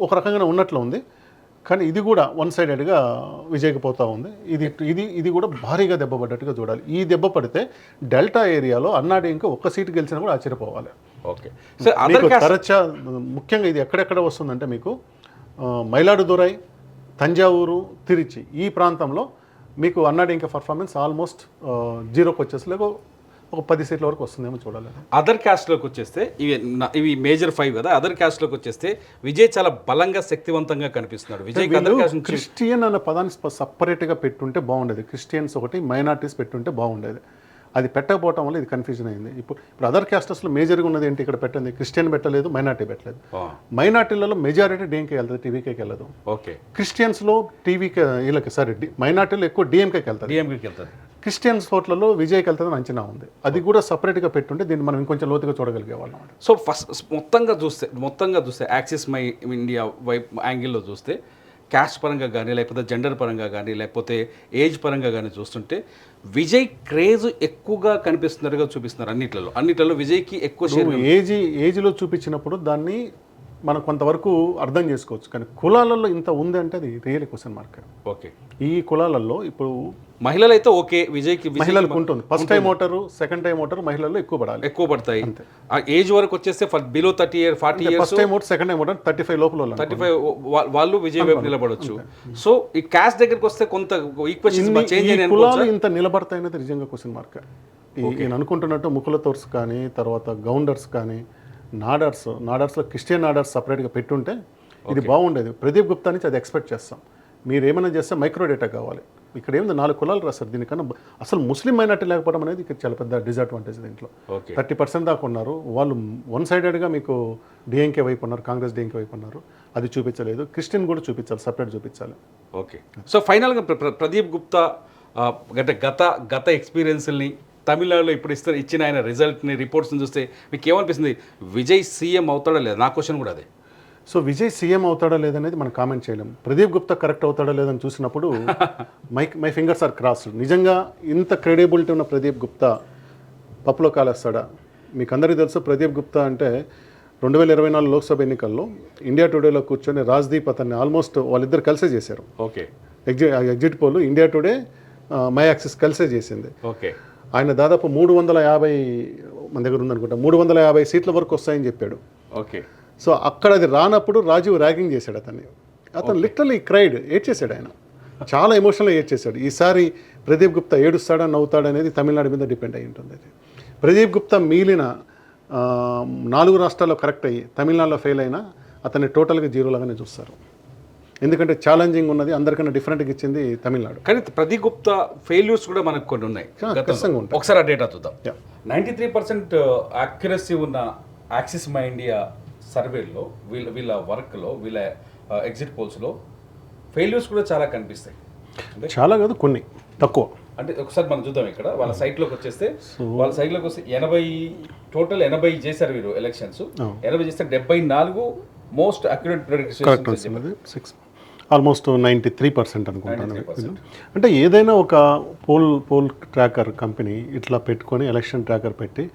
ఒక రకంగా ఉన్నట్లు ఉంది, కానీ ఇది కూడా 1 సైడెడ్గా విజయ్కి పోతూ ఉంది. ఇది కూడా భారీగా దెబ్బ పడ్డట్టుగా చూడాలి. ఈ దెబ్బ పడితే డెల్టా ఏరియాలో అన్నాడీఎంకే ఒక్క సీటు గెలిచినా కూడా ఆశ్చర్యపోవాలి. ఓకే, తరచా ముఖ్యంగా ఇది ఎక్కడెక్కడ వస్తుందంటే మీకు మైలాడుదురై, తంజావూరు, తిరుచి ఈ ప్రాంతంలో మీకు అన్నాడీఎంకే పర్ఫార్మెన్స్ ఆల్మోస్ట్ 0కి వచ్చేసి లేక ఒక 10 సీట్ల వరకు వస్తుందేమో చూడాలి. అదర్ క్యాస్ట్లోకి వచ్చేస్తే ఇవి మేజర్ 5 కదా. అదర్ క్యాస్ట్లోకి వచ్చేస్తే విజయ్ చాలా బలంగా శక్తివంతంగా కనిపిస్తున్నాడు. విజయ్ క్రిస్టియన్ అన్న పదాన్ని సపరేట్గా పెట్టుంటే బాగుండేది. క్రిస్టియన్స్ ఒకటి, మైనార్టీస్ పెట్టుంటే బాగుండేది. అది పెట్టకపోవడం వల్ల ఇది కన్ఫ్యూజన్ అయింది. ఇప్పుడు అదర్ క్యాస్టర్స్లో మేజర్గా ఉన్నది ఏంటి, ఇక్కడ పెట్టింది క్రిస్టియన్ పెట్టలేదు, మైనార్టీ పెట్టలేదు. మైనార్టీలలో మెజారిటీ డిఎంకే వెళ్తుంది, టీవీకేకి వెళ్ళదు. క్రిస్టియన్స్లో టీవీకి వీళ్ళకి మైనార్టీలో ఎక్కువ డిఎంకేకి వెళ్తారు. క్రిస్టియన్స్ ఓట్లలో విజయ్కి వెళ్తుందని అంచనా ఉంది. అది కూడా సపరేట్గా పెట్టుంటే దీన్ని మనం ఇంకొంచెం లోతుగా చూడగలిగే వాళ్ళం. సో మొత్తంగా చూస్తే యాక్సిస్ మై ఇండియా వైపు యాంగిల్లో చూస్తే క్యాస్ట్ పరంగా కానీ, లేకపోతే జెండర్ పరంగా కానీ, లేకపోతే ఏజ్ పరంగా కానీ చూస్తుంటే విజయ్ క్రేజ్ ఎక్కువగా కనిపిస్తున్నట్టుగా చూపిస్తున్నారు. అన్నిట్లలో విజయ్కి ఎక్కువ ఏజ్లో చూపించినప్పుడు దాన్ని మనం కొంతవరకు అర్థం చేసుకోవచ్చు. కానీ కులాలలో ఇంత ఉంది అంటే అది రియల్ క్వశ్చన్ మార్క్. ఓకే, ఈ కులాలలో ఇప్పుడు మహిళలు అయితే ఓకే, విజయ్కి మహిళలకు ఉంటుంది. First time voter, second time voter మహిళల్లో ఎక్కువ పడతాయి. ఏజ్ వరకు వచ్చేస్తే below 30 years 40 years first time voter, second time voter 35 లోపల 35 వాళ్ళు విజయ్ వైపు నిలబడవచ్చు. సో ఈ క్యాస్ట్ దగ్గరికి వస్తే కొంత ఈక్వేషన్స్ చేంజ్ అయిన కులాలు ఇంత నిలబడతాయనేది నిజంగా క్వశ్చన్ మార్క్. నేను అనుకుంటున్నట్టు ముకులతోర్స్ కానీ, తర్వాత గౌండర్స్ కానీ, నాడార్స్లో క్రిస్టియన్ నాడార్స్ సపరేట్గా పెట్టుంటే ఇది బాగుండేది. ప్రదీప్ గుప్తా నుంచి అది ఎక్స్పెక్ట్ చేస్తాం. మీరు ఏమైనా చేస్తే మైక్రో డేటా కావాలి. ఇక్కడ ఏముంది 4 కులాలు రాస్తారు. దీనికన్నా అసలు ముస్లిం మైనార్టీ లేకపోవడం అనేది ఇక్కడ చాలా పెద్ద డిసడ్వాంటేజ్. దీంట్లో 30% దాకా ఉన్నారు. వాళ్ళు వన్ సైడెడ్గా మీకు డిఎంకే వైపు ఉన్నారు, కాంగ్రెస్ డిఎంకే వైపు ఉన్నారు. అది చూపించలేదు. క్రిస్టియన్ కూడా చూపించాలి, సపరేట్ చూపించాలి. ఓకే. సో ఫైనల్గా ప్రదీప్ గుప్తా అంటే గత ఎక్స్పీరియన్స్ని తమిళనాడులో ఇప్పుడు ఇచ్చిన ఆయన రిజల్ట్ని రిపోర్ట్స్ని చూస్తే మీకు ఏమనిపిస్తుంది? విజయ్ సీఎం అవుతాడా లేదా? నా క్వశ్చన్ కూడా అదే. సో విజయ్ సీఎం అవుతాడా లేదనేది మనం కామెంట్ చేయలేం. ప్రదీప్ గుప్తా కరెక్ట్ అవుతాడా లేదని చూసినప్పుడు మై ఫింగర్స్ ఆర్ క్రాస్డ్. నిజంగా ఇంత క్రెడిబిలిటీ ఉన్న ప్రదీప్ గుప్తా పప్పులో కాలేస్తాడా? మీకు అందరికీ తెలుసు ప్రదీప్ గుప్తా అంటే 2024 లోక్సభ ఎన్నికల్లో ఇండియా టుడేలో కూర్చొని రాజ్దీప్ అతన్ని ఆల్మోస్ట్ వాళ్ళిద్దరు కలిసే చేశారు. Okay. Exit poll India today my axis కలిసే చేసింది. ఓకే. ఆయన దాదాపు 350 మన దగ్గర ఉందనుకుంటా 350 సీట్ల వరకు వస్తాయని చెప్పాడు. ఓకే. సో అక్కడ అది రానప్పుడు రాజీవ్ ర్యాగింగ్ చేశాడు అతను లిటరల్లీ క్రైడ్, ఏడ్చేశాడు. ఆయన చాలా ఎమోషనల్గా ఏడ్చేశాడు. ఈసారి ప్రదీప్ గుప్తా ఏడుస్తాడా నవ్వుతాడా అనేది తమిళనాడు మీద డిపెండ్ అయి ఉంటుంది. అది ప్రదీప్ గుప్తా మిగిలిన 4 రాష్ట్రాల్లో కరెక్ట్ అయ్యి తమిళనాడులో ఫెయిల్ అయినా అతన్ని టోటల్గా జీరోలాగానే చూస్తారు. ఎందుకంటే ఛాలెంజింగ్ ఉన్నది, అందరికన్నా డిఫరెంట్గా ఇచ్చింది తమిళనాడు. కానీ ప్రదీప్ గుప్తా ఫెయిల్యూర్స్ కూడా మనకు కొన్ని ఉన్నాయి. ఒకసారి ఆ డేటా చూద్దాం. 93% యాక్యురసీ ఉన్న యాక్సిస్ మై ఇండియా సర్వేలో వీళ్ళ వర్క్లో వీళ్ళ ఎగ్జిట్ పోల్స్లో ఫెయిల్యూర్స్ కూడా చాలా కనిపిస్తాయి. చాలా కాదు, కొన్ని తక్కువ. అంటే ఒకసారి మనం చూద్దాం. ఇక్కడ వాళ్ళ సైట్లోకి వచ్చేస్తే వాళ్ళ సైట్లోకి వస్తే 80 చేశారు వీరు ఎలక్షన్స్. 80 చేస్తే 74 మోస్ట్ అక్యురేట్ ప్రెడిక్షన్, ఆల్మోస్ట్ 93% అనుకుంటాను. అంటే ఏదైనా ఒక పోల్ ట్రాకర్ కంపెనీ ఇట్లా పెట్టుకొని ఎలక్షన్ ట్రాకర్ పెట్టి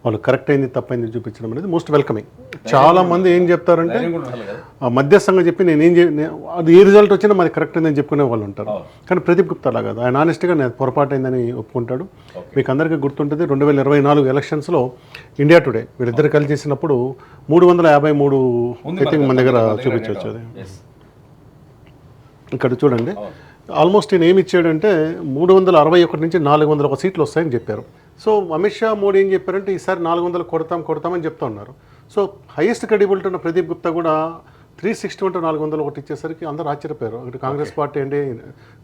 వాళ్ళు కరెక్ట్ అయింది తప్పైంది చూపించడం అనేది మోస్ట్ వెల్కమింగ్. చాలా మంది ఏం చెప్తారంటే మధ్యస్థంగా చెప్పి అది ఏ రిజల్ట్ వచ్చినా మాది కరెక్ట్ అయిందని చెప్పుకునే వాళ్ళు ఉంటారు. కానీ ప్రదీప్ గుప్తా అలా కాదు. ఆయన ఆనెస్ట్గా నేను పొరపాటు అయిందని ఒప్పుకుంటాడు. మీకు అందరికీ గుర్తుంటుంది 2024 ఎలక్షన్స్లో ఇండియా టుడే వీళ్ళిద్దరు కలిసి చేసినప్పుడు 353 ఐ థింక్ మన దగ్గర చూపించవచ్చు. అది ఇక్కడ చూడండి. ఆల్మోస్ట్ ఈయన ఏమి ఇచ్చాడంటే 361 నుంచి 401 సీట్లు వస్తాయని చెప్పారు. సో అమిత్ షా, మోడీ ఏం చెప్పారంటే ఈసారి 400 కొడతామని చెప్తా ఉన్నారు. సో హైయెస్ట్ క్రెడిబిలిటీ ఉన్న ప్రదీప్ గుప్తా కూడా 360 ఉంటే 401 ఇచ్చేసరికి అందరూ ఆశ్చర్యపోయారు. అక్కడ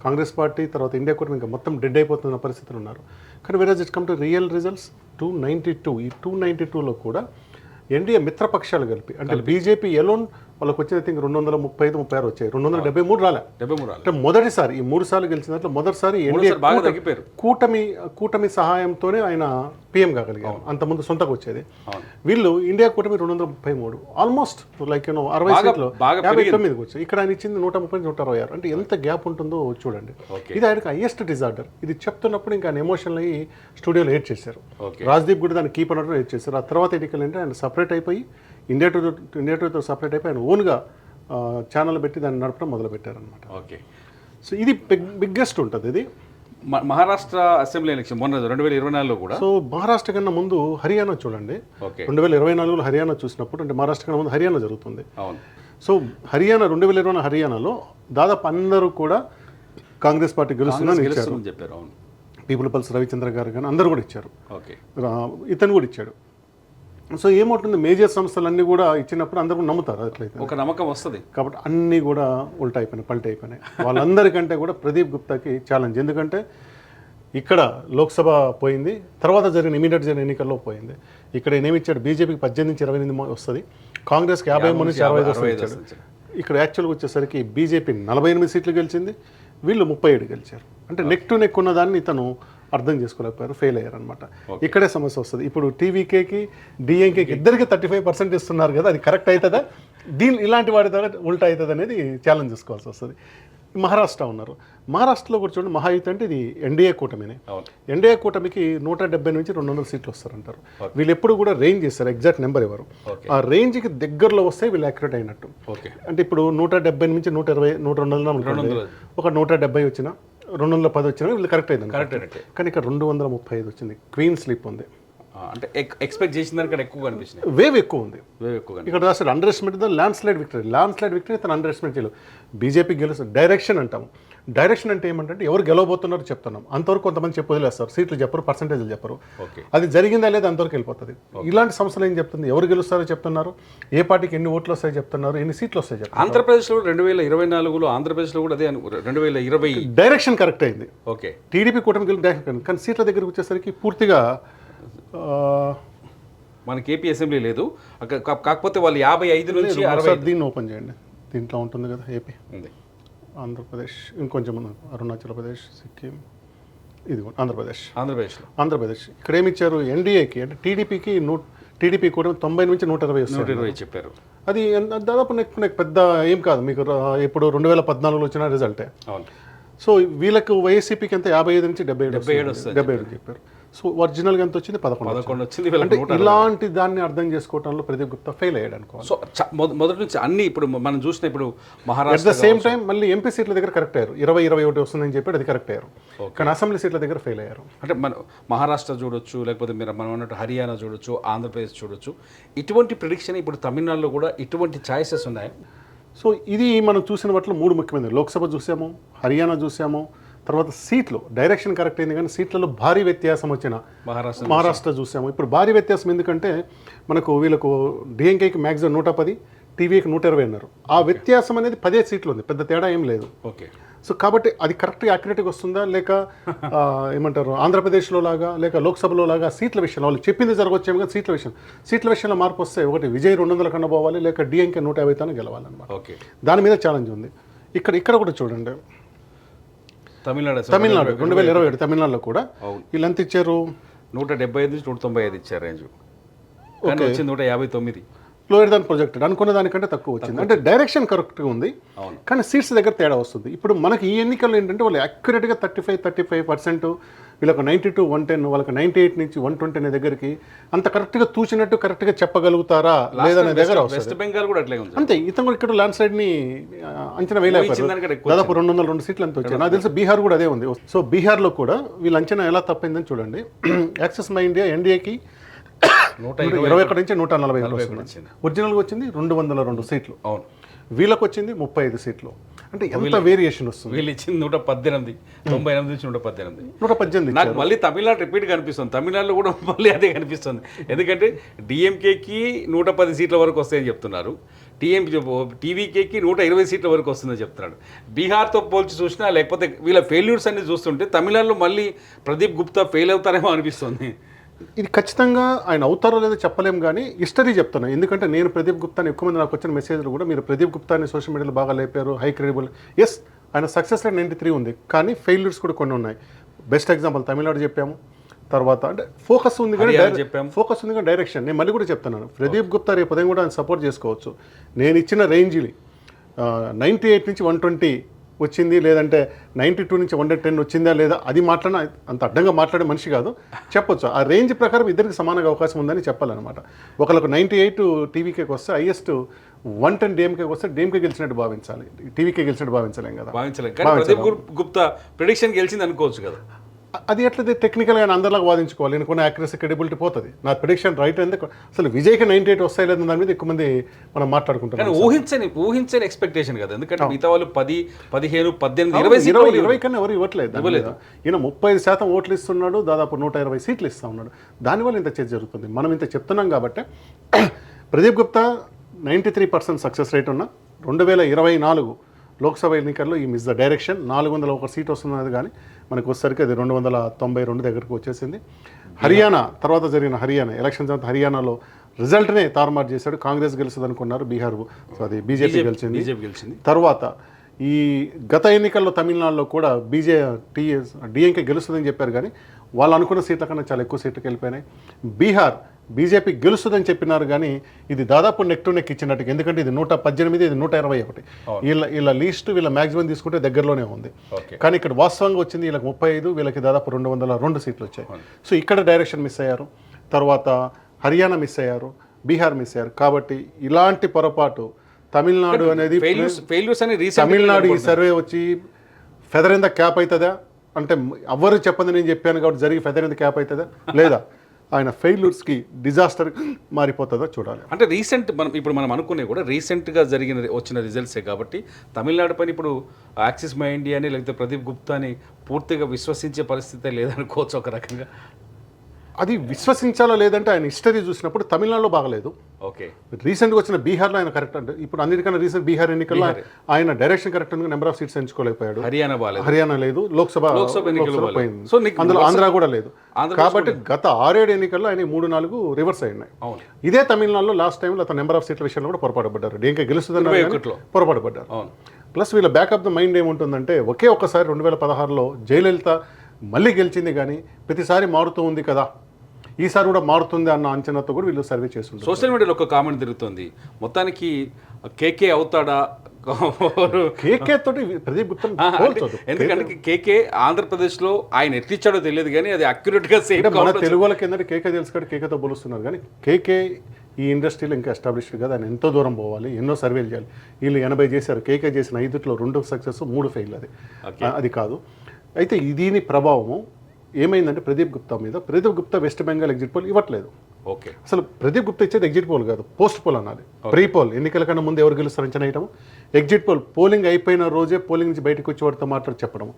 కాంగ్రెస్ పార్టీ తర్వాత ఇండియా కూడా ఇంకా మొత్తం డెడ్ అయిపోతున్న పరిస్థితులు ఉన్నారు. కానీ whereas it come to real results 292. ఈ 292లో కూడా ఎన్డీఏ మిత్రపక్షాలు కలిపి అంటే బీజేపీ ఎలోన్ వాళ్ళకి వచ్చిన థింగ్ 235-36 వచ్చాయి. 273 రాలే. అంటే మొదటిసారి ఈ 3 సార్లు గెలిచిన దాంట్లో మొదటిసారి ఎన్డీఏ కూటమి సహాయంతోనే ఆయన పీఎం కాగలిగారు. అంతకుముందు సొంతకు వచ్చేది. వీళ్ళు ఇండియా కూటమి 233, ఆల్మోస్ట్ లైక్ 60 సీట్లు 59కి వచ్చాయి. ఇక్కడ ఆయన ఇచ్చింది 130-126. అంటే ఎంత గ్యాప్ ఉంటుందో చూడండి. ఇది ఆయనకు హైయెస్ట్ డిజార్డర్. ఇది చెప్తున్నప్పుడు ఇంకా ఆయన ఎమోషనల్ అయ్యి స్టూడియోలో ఏడ్ చేశారు. రాజ్దీప్ కూడా దాన్ని కీప్ అన్నట్టు ఏడ్ చేశారు. ఆ తర్వాత ఎన్నికలు అంటే ఆయన సపరేట్ అయిపోయి ఇండియా టుతో సపరేట్ అయిపోయి ఆయన ఓన్గా ఛానల్ పెట్టి దాన్ని నడపడం మొదలుపెట్టారనమాట. ఓకే. సో ఇది బిగ్గెస్ట్ ఉంటుంది. ఇది మహారాష్ట్ర అసెంబ్లీ ఎలక్షన్ మొన్న 2024లో కూడా. సో మహారాష్ట్ర కన్నా ముందు హర్యానా చూడండి. 2024లో హర్యానా చూసినప్పుడు అంటే మహారాష్ట్ర కన్నా ముందు హర్యానా జరుగుతుంది. సో హర్యానా 2024 హర్యానాలో దాదాపు అందరూ కూడా కాంగ్రెస్ పార్టీ గెలుస్తుందని చెప్పారు. పీపుల్ పల్స్ రవిచంద్ర గారు కానీ అందరూ కూడా ఇచ్చారు. ఇతను కూడా ఇచ్చాడు. సో ఏమవుతుంది, మేజర్ సంస్థలన్నీ కూడా ఇచ్చినప్పుడు అందరూ నమ్ముతారు. అట్లయితే ఒక నమ్మకం వస్తుంది. కాబట్టి అన్నీ కూడా ఉల్టా అయిపోయినాయి, పల్టీ అయిపోయినాయి. వాళ్ళందరికంటే కూడా ప్రదీప్ గుప్తాకి ఛాలెంజ్. ఎందుకంటే ఇక్కడ లోక్సభ పోయింది, తర్వాత ఇమీడియట్ జరిగిన ఎన్నికల్లో పోయింది. ఇక్కడ ఏమిచ్చాడు, బీజేపీకి 18-28 వస్తుంది, కాంగ్రెస్కి 53 నుంచి 65 ఇచ్చాడు. ఇక్కడ యాక్చువల్గా వచ్చేసరికి బీజేపీ 48 సీట్లు గెలిచింది, వీళ్ళు 37 గెలిచారు. అంటే నెక్ టు నెక్ ఉన్నదాన్ని ఇతను అర్థం చేసుకోలేకపోయారు, ఫెయిల్ అయ్యారు అనమాట. ఇక్కడే సమస్య వస్తుంది. ఇప్పుడు టీవీకేకి డిఎంకేకి ఇద్దరికి 35% ఇస్తున్నారు కదా, అది కరెక్ట్ అవుతుందా? ఇలాంటి వాడి ద్వారా ఉల్టా అవుతుంది అనేది ఛాలెంజ్ చేసుకోవాల్సి వస్తుంది. మహారాష్ట్ర ఉన్నారు. మహారాష్ట్రలో కూడా చూడండి, మహాయుతి అంటే ఇది ఎన్డీఏ కూటమినే. ఎన్డీఏ కూటమికి 170 నుంచి 200 సీట్లు వస్తారంటారు. వీళ్ళు ఎప్పుడు కూడా రేంజ్ చేస్తారు, ఎగ్జాక్ట్ నెంబర్ ఎవరు ఆ రేంజ్కి దగ్గరలో వస్తే వీళ్ళు యాక్యురేట్ అయినట్టు. అంటే ఇప్పుడు 170 నుంచి 120, 100 ఒక 170 వచ్చినా 210 వచ్చినా వీళ్ళు కరెక్ట్ అయింది. కానీ ఇక్కడ 235 వచ్చింది, క్వీన్ స్లిప్ ఉంది. అంటే ఎక్స్పెక్ట్ చేసిన దానికంటే ఎక్కువ కనిపిస్తుంది, వేవ్ ఎక్కువ ఉంది. ఇక్కడ రాశారు under estimate land slide victory. తను అండర్ ఎస్టిమేట్ చేయలేదు. బీజేపీ గెలుస్తుంది, డైరెక్షన్ అంటాము. డైరెక్షన్ అంటే ఏమంటే ఎవరు గెలవబోతున్నారో చెప్తున్నాం, అంతవరకు కొంతమంది చెప్పి వదిలేస్తారు, సీట్లు చెప్పరు, పర్సంటేజ్లు చెప్పరు. ఓకే, అది జరిగిందా లేదా అంతవరకు వెళ్ళిపోతుంది. ఇలాంటి సంస్థలు ఏం చెప్తుంది, ఎవరు గెలుస్తారో చెప్తున్నారు, ఏ పార్టీకి ఎన్ని ఓట్లు వస్తాయో చెప్తున్నారు, ఎన్ని సీట్లు వస్తాయో చెప్తున్నారు. ఆంధ్రప్రదేశ్లో 2024లో ఆంధ్రప్రదేశ్లో కూడా అదే 2020 డైరెక్షన్ కరెక్ట్ అయింది. ఓకే, టీడీపీ కూటమికి డైరెక్షన్, కానీ సీట్ల దగ్గరికి వచ్చేసరికి పూర్తిగా మనకి ఏపీ అసెంబ్లీ లేదు, కాకపోతే వాళ్ళు 55 నుంచి 60 దీన్ని ఓపెన్ చేయండి, దీంట్లో ఉంటుంది కదా ఏపీ, ఉంది. ఆంధ్రప్రదేశ్, ఇంకొంచెం అరుణాచల్ ప్రదేశ్, సిక్కిం, ఇది ఆంధ్రప్రదేశ్లో. ఇక్కడ ఏమి ఇచ్చారు, ఎన్డీఏకి అంటే టీడీపీ కూడా 90 నుంచి 120 వస్తాయి, 120 చెప్పారు. అది దాదాపు నాకు పెద్ద ఏం కాదు, మీకు ఇప్పుడు 2014లో వచ్చిన రిజల్టే. అవును. సో వీళ్ళకు వైఎస్సీపీకి ఎంత 55 నుంచి 77 చెప్పారు. సో ఒరిజినల్గా ఎంత వచ్చింది, 11 వచ్చింది. అంటే ఇలాంటి దాన్ని అర్థం చేసుకోవడంలో ప్రదీప్ గుప్తా ఫెయిల్ అయ్యాడు అనుకో. సో మొదటి నుంచి అన్ని ఇప్పుడు మనం చూసిన ఇప్పుడు at Maharashtra the same time మళ్ళీ ఎంపీ సీట్ల దగ్గర కరెక్ట్ అయ్యారు, 20-21 వస్తుందని చెప్పి అది కరెక్ట్ అయ్యారు, కానీ అసెంబ్లీ సీట్ల దగ్గర ఫెయిల్ అయ్యారు. అంటే మన మహారాష్ట్ర చూడొచ్చు, లేకపోతే మనం అన్నట్టు హర్యానా చూడొచ్చు, ఆంధ్రప్రదేశ్ చూడొచ్చు. ఇటువంటి ప్రిడిక్షన్ ఇప్పుడు తమిళనాడులో కూడా ఇటువంటి ఛాయిసెస్ ఉన్నాయి. సో ఇది మనం చూసిన వాటిలో 3 ముఖ్యమైనవి, లోక్సభ చూసాము, హర్యానా చూసాము, తర్వాత సీట్లు డైరెక్షన్ కరెక్ట్ అయింది, కానీ సీట్లలో భారీ వ్యత్యాసం వచ్చిన మహారాష్ట్ర చూసాము. ఇప్పుడు భారీ వ్యత్యాసం ఎందుకంటే మనకు వీళ్ళకు డిఎంకేకి మ్యాక్సిమం 110, టీవీకి 120 అన్నారు. ఆ వ్యత్యాసం అనేది 10 సీట్లు ఉంది, పెద్ద తేడా ఏం లేదు. ఓకే, సో కాబట్టి అది కరెక్ట్గా యాక్యురేట్గా వస్తుందా, లేక ఏమంటారు ఆంధ్రప్రదేశ్లో లాగా లేక లోక్సభలో లాగా సీట్ల విషయంలో వాళ్ళు చెప్పింది జరగవచ్చేమో, కానీ సీట్ల విషయంలో మార్పు వస్తే ఒకటి విజయ్ 200 కన్నా పోవాలి, లేక డిఎంకే 150 తన గెలవాలన్నమాట. ఓకే, దాని మీద ఛాలెంజ్ ఉంది. ఇక్కడ కూడా చూడండి, తమిళనాడు 2027 తమిళనాడులో కూడా వీళ్ళు ఎంత ఇచ్చారు, 175 నుంచి 195 ఇచ్చారు రేంజ్, కానీ వచ్చింది 159. లోయర్ దాన్ ప్రొజెక్టెడ్, అనుకున్న దానికంటే తక్కువ వచ్చింది. అంటే డైరెక్షన్ కరెక్ట్గా ఉంది, కానీ సీట్స్ దగ్గర తేడా వస్తుంది. ఇప్పుడు మనకి ఈ ఎన్నికల్లో ఏంటంటే వాళ్ళు యాక్యురేట్గా 35% వీళ్ళకి 92-110, వాళ్ళకి 98 నుంచి 120 అనే దగ్గరికి అంత కరెక్ట్గా తూచినట్టు కరెక్ట్గా చెప్పగలుగుతారా లేదనే దగ్గర వెస్ట్ బెంగాల్ కూడా అట్లే ఉంది. అంతే, ఇతను కూడా ఇక్కడ ల్యాండ్ స్లైడ్ని అంచనా వేయలేకపోయారు, దాదాపు 202 సీట్లు ఎంత వచ్చాయి. నాకు తెలిసి బీహార్ కూడా అదే ఉంది. సో బీహార్లో కూడా వీళ్ళ అంచనా ఎలా తప్పిందని చూడండి. యాక్సెస్ మై ఇండియా ఎన్డీఏకి 121 నుంచి 140 ఒరిజినల్గా వచ్చింది 202 సీట్లు. అవును, వీళ్ళకి వచ్చింది 35 సీట్లు. అంటే ఎంత వేరియేషన్ వస్తుంది. వీళ్ళు ఇచ్చింది 118, 98 నుంచి 118. 118 నాకు మళ్ళీ తమిళనాడు రిపీట్ కనిపిస్తుంది, తమిళనాడులో కూడా మళ్ళీ అదే కనిపిస్తుంది. ఎందుకంటే డిఎంకేకి 110 సీట్ల వరకు వస్తాయని చెప్తున్నారు, టీవీకేకి 120 సీట్ల వరకు వస్తుందని చెప్తున్నాడు. బీహార్తో పోల్చి చూసినా, లేకపోతే వీళ్ళ ఫెయిల్యూర్స్ అన్ని చూస్తుంటే తమిళనాడులో మళ్ళీ ప్రదీప్ గుప్తా ఫెయిల్ అవుతారేమో అనిపిస్తుంది. ఇది ఖచ్చితంగా ఆయన అవుతారో లేదో చెప్పలేం, కానీ హిస్టరీ చెప్తున్నాను. ఎందుకంటే నేను ప్రదీప్ గుప్తాని ఎక్కువ మంది నాకు వచ్చిన మెసేజ్లు కూడా మీరు ప్రదీప్ గుప్తాని సోషల్ మీడియాలో బాగా లేపారు, హై క్రెడిబుల్. ఎస్, ఆయన సక్సెస్ రేట్ 93 ఉంది, కానీ ఫెయిల్యూర్స్ కూడా కొన్ని ఉన్నాయి. బెస్ట్ ఎగ్జాంపుల్ తమిళనాడు చెప్పాము, తర్వాత అంటే ఫోకస్ ఉంది కానీ డైరెక్షన్. నేను మళ్ళీ కూడా చెప్తున్నాను, ప్రదీప్ గుప్తా రేపు ఉదయం కూడా ఆయన సపోర్ట్ చేసుకోవచ్చు. నేను ఇచ్చిన రేంజ్ని 98 నుంచి 120 వచ్చింది, లేదంటే 92 నుంచి 110 వచ్చిందా లేదా, అది మాట్లాడిన అంత అడ్డంగా మాట్లాడే మనిషి కాదు, చెప్పొచ్చు. ఆ రేంజ్ ప్రకారం ఇద్దరికి సమానంగా అవకాశం ఉందని చెప్పాలన్నమాట. ఒకళ్ళకు 98 టీవీకేకి వస్తే, హైయెస్ట్ 110 డిఎంకేకి వస్తే డిఎంకే గెలిచినట్టు భావించాలి, టీవీకే గెలిచినట్టు భావించలేం కదా. గుప్తా ప్రిడిక్షన్ గెలిచింది అనుకోవచ్చు కదా. అది ఎట్లయితే టెక్నికల్గా అందరిలాగా వాదించుకోవాలి, నేను కొన్ని యాక్యురసీ క్రెడిబిలిటీ పోతుంది. నా ప్రిడిక్షన్ రైట్ అయింది, అసలు విజయ్కి 98 వస్తాయి లేదు దాని మీద ఎక్కువ మంది మనం మాట్లాడుకుంటాం. ఊహించని ఎక్స్పెక్టేషన్ కదా, ఎందుకంటే మిగతా వాళ్ళు 10, 15, 18, 20 కన్నా ఎవరు ఇవ్వట్లేదు. ఈయన 30% ఓట్లు ఇస్తున్నాడు, దాదాపు 120 సీట్లు ఇస్తా ఉన్నాడు. దానివల్ల ఇంత చర్చ జరుగుతుంది. మనం ఇంత చెప్తున్నాం కాబట్టి ప్రదీప్ గుప్తా 93% సక్సెస్ రేట్ ఉన్న 2024 లోక్సభ ఎన్నికల్లో ఈ మిస్ ద డైరెక్షన్. 401 సీట్ వస్తున్నది, కానీ మనకు వచ్చేసరికి అది 292 దగ్గరకు వచ్చేసింది. హర్యానా తర్వాత జరిగిన ఎలక్షన్ తర్వాత హర్యానాలో రిజల్ట్నే తారుమారు చేశాడు. కాంగ్రెస్ గెలుస్తుంది అనుకున్నారు, బీహార్ అది బీజేపీ గెలిచింది. తర్వాత ఈ గత ఎన్నికల్లో తమిళనాడులో కూడా డిఎంకే గెలుస్తుందని చెప్పారు, కానీ వాళ్ళు అనుకున్న సీట్ల కన్నా చాలా ఎక్కువ సీట్లకు వెళ్ళిపోయినాయి. బీహార్ బీజేపీ గెలుస్తుందని చెప్పినారు, కానీ ఇది దాదాపు నెక్ టు నెక్ ఇచ్చినట్టు. ఎందుకంటే ఇది 118, ఇది 121. వీళ్ళ లీస్ట్ వీళ్ళ మ్యాక్సిమం తీసుకుంటే దగ్గరలోనే ఉంది, కానీ ఇక్కడ వాస్తవంగా వచ్చింది వీళ్ళకి 35, వీళ్ళకి దాదాపు 202 సీట్లు వచ్చాయి. సో ఇక్కడ డైరెక్షన్ మిస్ అయ్యారు. తర్వాత హర్యానా మిస్ అయ్యారు, బీహార్ మిస్ అయ్యారు. కాబట్టి ఇలాంటి పొరపాటు తమిళనాడు అనేది తమిళనాడు ఈ సర్వే వచ్చి ఫెదర్ ఇన్ ద క్యాప్ అవుతుందా అంటే, ఎవ్వరు చెప్పండి నేను చెప్పాను కాబట్టి జరిగి ఫెదర్ ఇన్ ద క్యాప్ అవుతుందా లేదా, ఆయన ఫెయిల్యూర్స్కి డిజాస్టర్ మారిపోతుందో చూడాలి. అంటే మనం అనుకునే కూడా రీసెంట్గా వచ్చిన రిజల్ట్సే కాబట్టి తమిళనాడు పైన ఇప్పుడు యాక్సిస్ మై ఇండియాని లేకపోతే ప్రదీప్ గుప్తాని పూర్తిగా విశ్వసించే పరిస్థితే లేదనుకోవచ్చు ఒక రకంగా. అది విశ్వసించాలో లేదంటే ఆయన హిస్టరీ చూసినప్పుడు తమిళనాడులో బాగలేదు. ఓకే, రీసెంట్గా వచ్చిన బీహార్లో ఆయన కరెక్ట్ అంటే ఇప్పుడు అన్నిటికన్నా రీసెంట్ బీహార్ ఎన్నికల్లో ఆయన direction correct number of seats ఎంచుకోలేకపోయాడు. Haryana లేదు, లోక్సభ ఎన్నికలు పోయింది. సో అందులో ఆంధ్ర కూడా లేదు. కాబట్టి గత 6-7 ఎన్నికల్లో ఆయన 3-4 రివర్స్ అయినాయి. ఇదే తమిళనాడులో లాస్ట్ టైంలో అతను నెంబర్ ఆఫ్ సీట్ల విషయంలో కూడా పొరపాటు పడ్డారు. డీఎంకే గెలుస్తుందని పొరపాటు పడ్డారు. ప్లస్ వీళ్ళ బ్యాకప్ ద మైండ్ ఏముంటుందంటే ఒక్కసారి 2016లో జయలలిత మళ్ళీ గెలిచింది, కానీ ప్రతిసారి మారుతూ ఉంది కదా, ఈసారి కూడా మారుతుంది అన్న అంచనాతో కూడా వీళ్ళు సర్వే చేస్తుంటారు. సోషల్ మీడియాలో ఒక కామెంట్ తిరుగుతుంది, మొత్తానికి కేకే అవుతాడా? కేకే తోటి ప్రదీప్ గుప్తా ఎందుకంటే కేకే ఆంధ్రప్రదేశ్లో ఆయన ఎట్లిచ్చాడో తెలియదు, కానీ అది అక్యురేట్గా సేమ్. మన తెలుగు వాళ్ళకి ఏంటంటే కేకే తెలుసు కాబట్టి కేకేతో పోలుస్తున్నారు, కానీ కేకే ఈ ఇండస్ట్రీలో ఇంకా ఎస్టాబ్లిష్డ్ కదా, ఆయన ఎంతో దూరం పోవాలి, ఎన్నో సర్వేలు చేయాలి. వీళ్ళు 80 చేశారు, కేకే చేసిన 5లో 2 సక్సెస్ 3 ఫెయిల్. అది కాదు. అయితే దీని ప్రభావము ఏమైందంటే Pradeep Gupta west Bengal exit pole ఇవ్వట్లేదు. ఓకే, అసలు ప్రదీప్ గుప్తా ఇచ్చేది ఎగ్జిట్ పోల్ కాదు, పోస్ట్ పోల్ అనాలి. ప్రీ పోల్, ఎన్నికల కన్నా ముందు ఎవరు గెలుస్తారు అంచనా వేయటం. ఎగ్జిట్ పోల్, పోలింగ్ అయిపోయిన రోజే పోలింగ్ నుంచి బయటకు వచ్చి వాడితో మాట్లాడి చెప్పడం.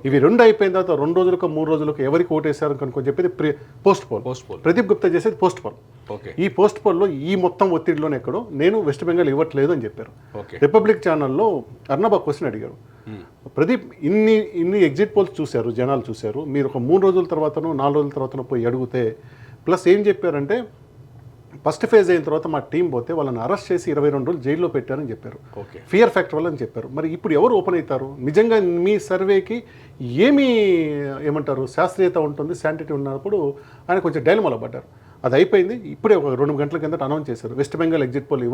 ఇవి 2 అయిపోయిన తర్వాత 2 రోజులకు 3 రోజులకు ఎవరికి ఓటేశారు కనుకొని చెప్పేది పోస్ట్ పోల్. ప్రదీప్ గుప్తా చేసేది పోస్ట్ పోల్. ఈ పోస్ట్ పోల్లో ఈ మొత్తం ఒత్తిడిలోనే ఎక్కడో నేను వెస్ట్ బెంగాల్ ఇవ్వట్లేదు అని చెప్పారు. రిపబ్లిక్ ఛానల్లో అర్నబ్ క్వశ్చన్ అడిగారు, ప్రదీప్ ఇన్ని ఎగ్జిట్ పోల్స్ చూశారు, జనాలు చూశారు, మీరు ఒక 3 రోజుల తర్వాతనో 4 రోజుల తర్వాతనో పోయి అడిగితే, ప్లస్ ఏం చెప్పారంటే ఫస్ట్ ఫేజ్ అయిన తర్వాత మా టీం పోతే వాళ్ళని అరెస్ట్ చేసి 22 రోజులు జైల్లో పెట్టారని చెప్పారు. ఫియర్ ఫ్యాక్టర్ వల్ల అని చెప్పారు. మరి ఇప్పుడు ఎవరు ఓపెన్ అవుతారు? నిజంగా మీ సర్వేకి ఏమంటారు శాస్త్రీయత ఉంటుంది, శాంటిటీ ఉన్నప్పుడు ఆయన కొంచెం డైలమాలో పడ్డారు. అది అయిపోయింది. ఇప్పుడే ఒక 2 గంటల కిందట అనౌన్స్ చేశారు West Bengal exit poll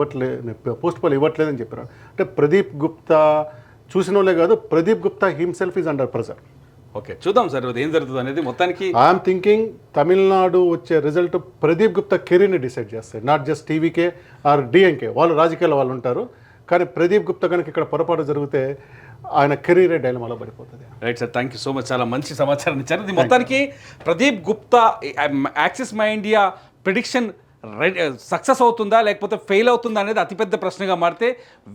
post poll ఇవ్వట్లేదని చెప్పారు. అంటే ప్రదీప్ గుప్తా చూసిన వాళ్ళే కాదు, Pradeep Gupta himself is under pressure. Okay, చూద్దాం సార్ ఏం జరుగుతుంది అనేది. మొత్తానికి ఐఎమ్ థింకింగ్ తమిళనాడు వచ్చే రిజల్ట్ ప్రదీప్ గుప్తా కెరీర్ని డిసైడ్ చేస్తాయి, not just TVK or DMK. వాళ్ళు రాజకీయాల వాళ్ళు ఉంటారు, కానీ ప్రదీప్ గుప్తా కనుక ఇక్కడ పొరపాటు జరిగితే ఆయన కెరీరే డైలమాలో పడిపోతుంది. Right sir, thank you so much, చాలా మంచి సమాచారం ఇచ్చారు. మొత్తానికి Pradeep Gupta axis my India prediction success అవుతుందా లేకపోతే ఫెయిల్ అవుతుందా అనేది అతిపెద్ద ప్రశ్నగా మారితే,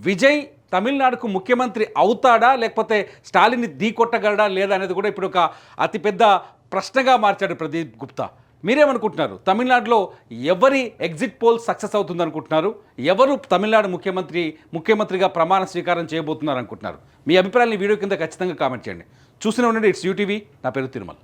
విజయ్ తమిళనాడుకు ముఖ్యమంత్రి అవుతాడా లేకపోతే స్టాలిన్ని ఢీకొట్టగలడా లేదా అనేది కూడా ఇప్పుడు ఒక అతిపెద్ద ప్రశ్నగా మార్చాడు ప్రదీప్ గుప్తా. మీరేమనుకుంటున్నారు? తమిళనాడులో ఎవరి ఎగ్జిట్ పోల్ సక్సెస్ అవుతుంది అనుకుంటున్నారు? ఎవరు తమిళనాడు ముఖ్యమంత్రిగా ప్రమాణ స్వీకారం చేయబోతున్నారు అనుకుంటున్నారు? మీ అభిప్రాయాన్ని వీడియో కింద ఖచ్చితంగా కామెంట్ చేయండి. చూస్తూనే ఉండండి, ఇట్స్ యూటీవీ. నా పేరు తిరుమల.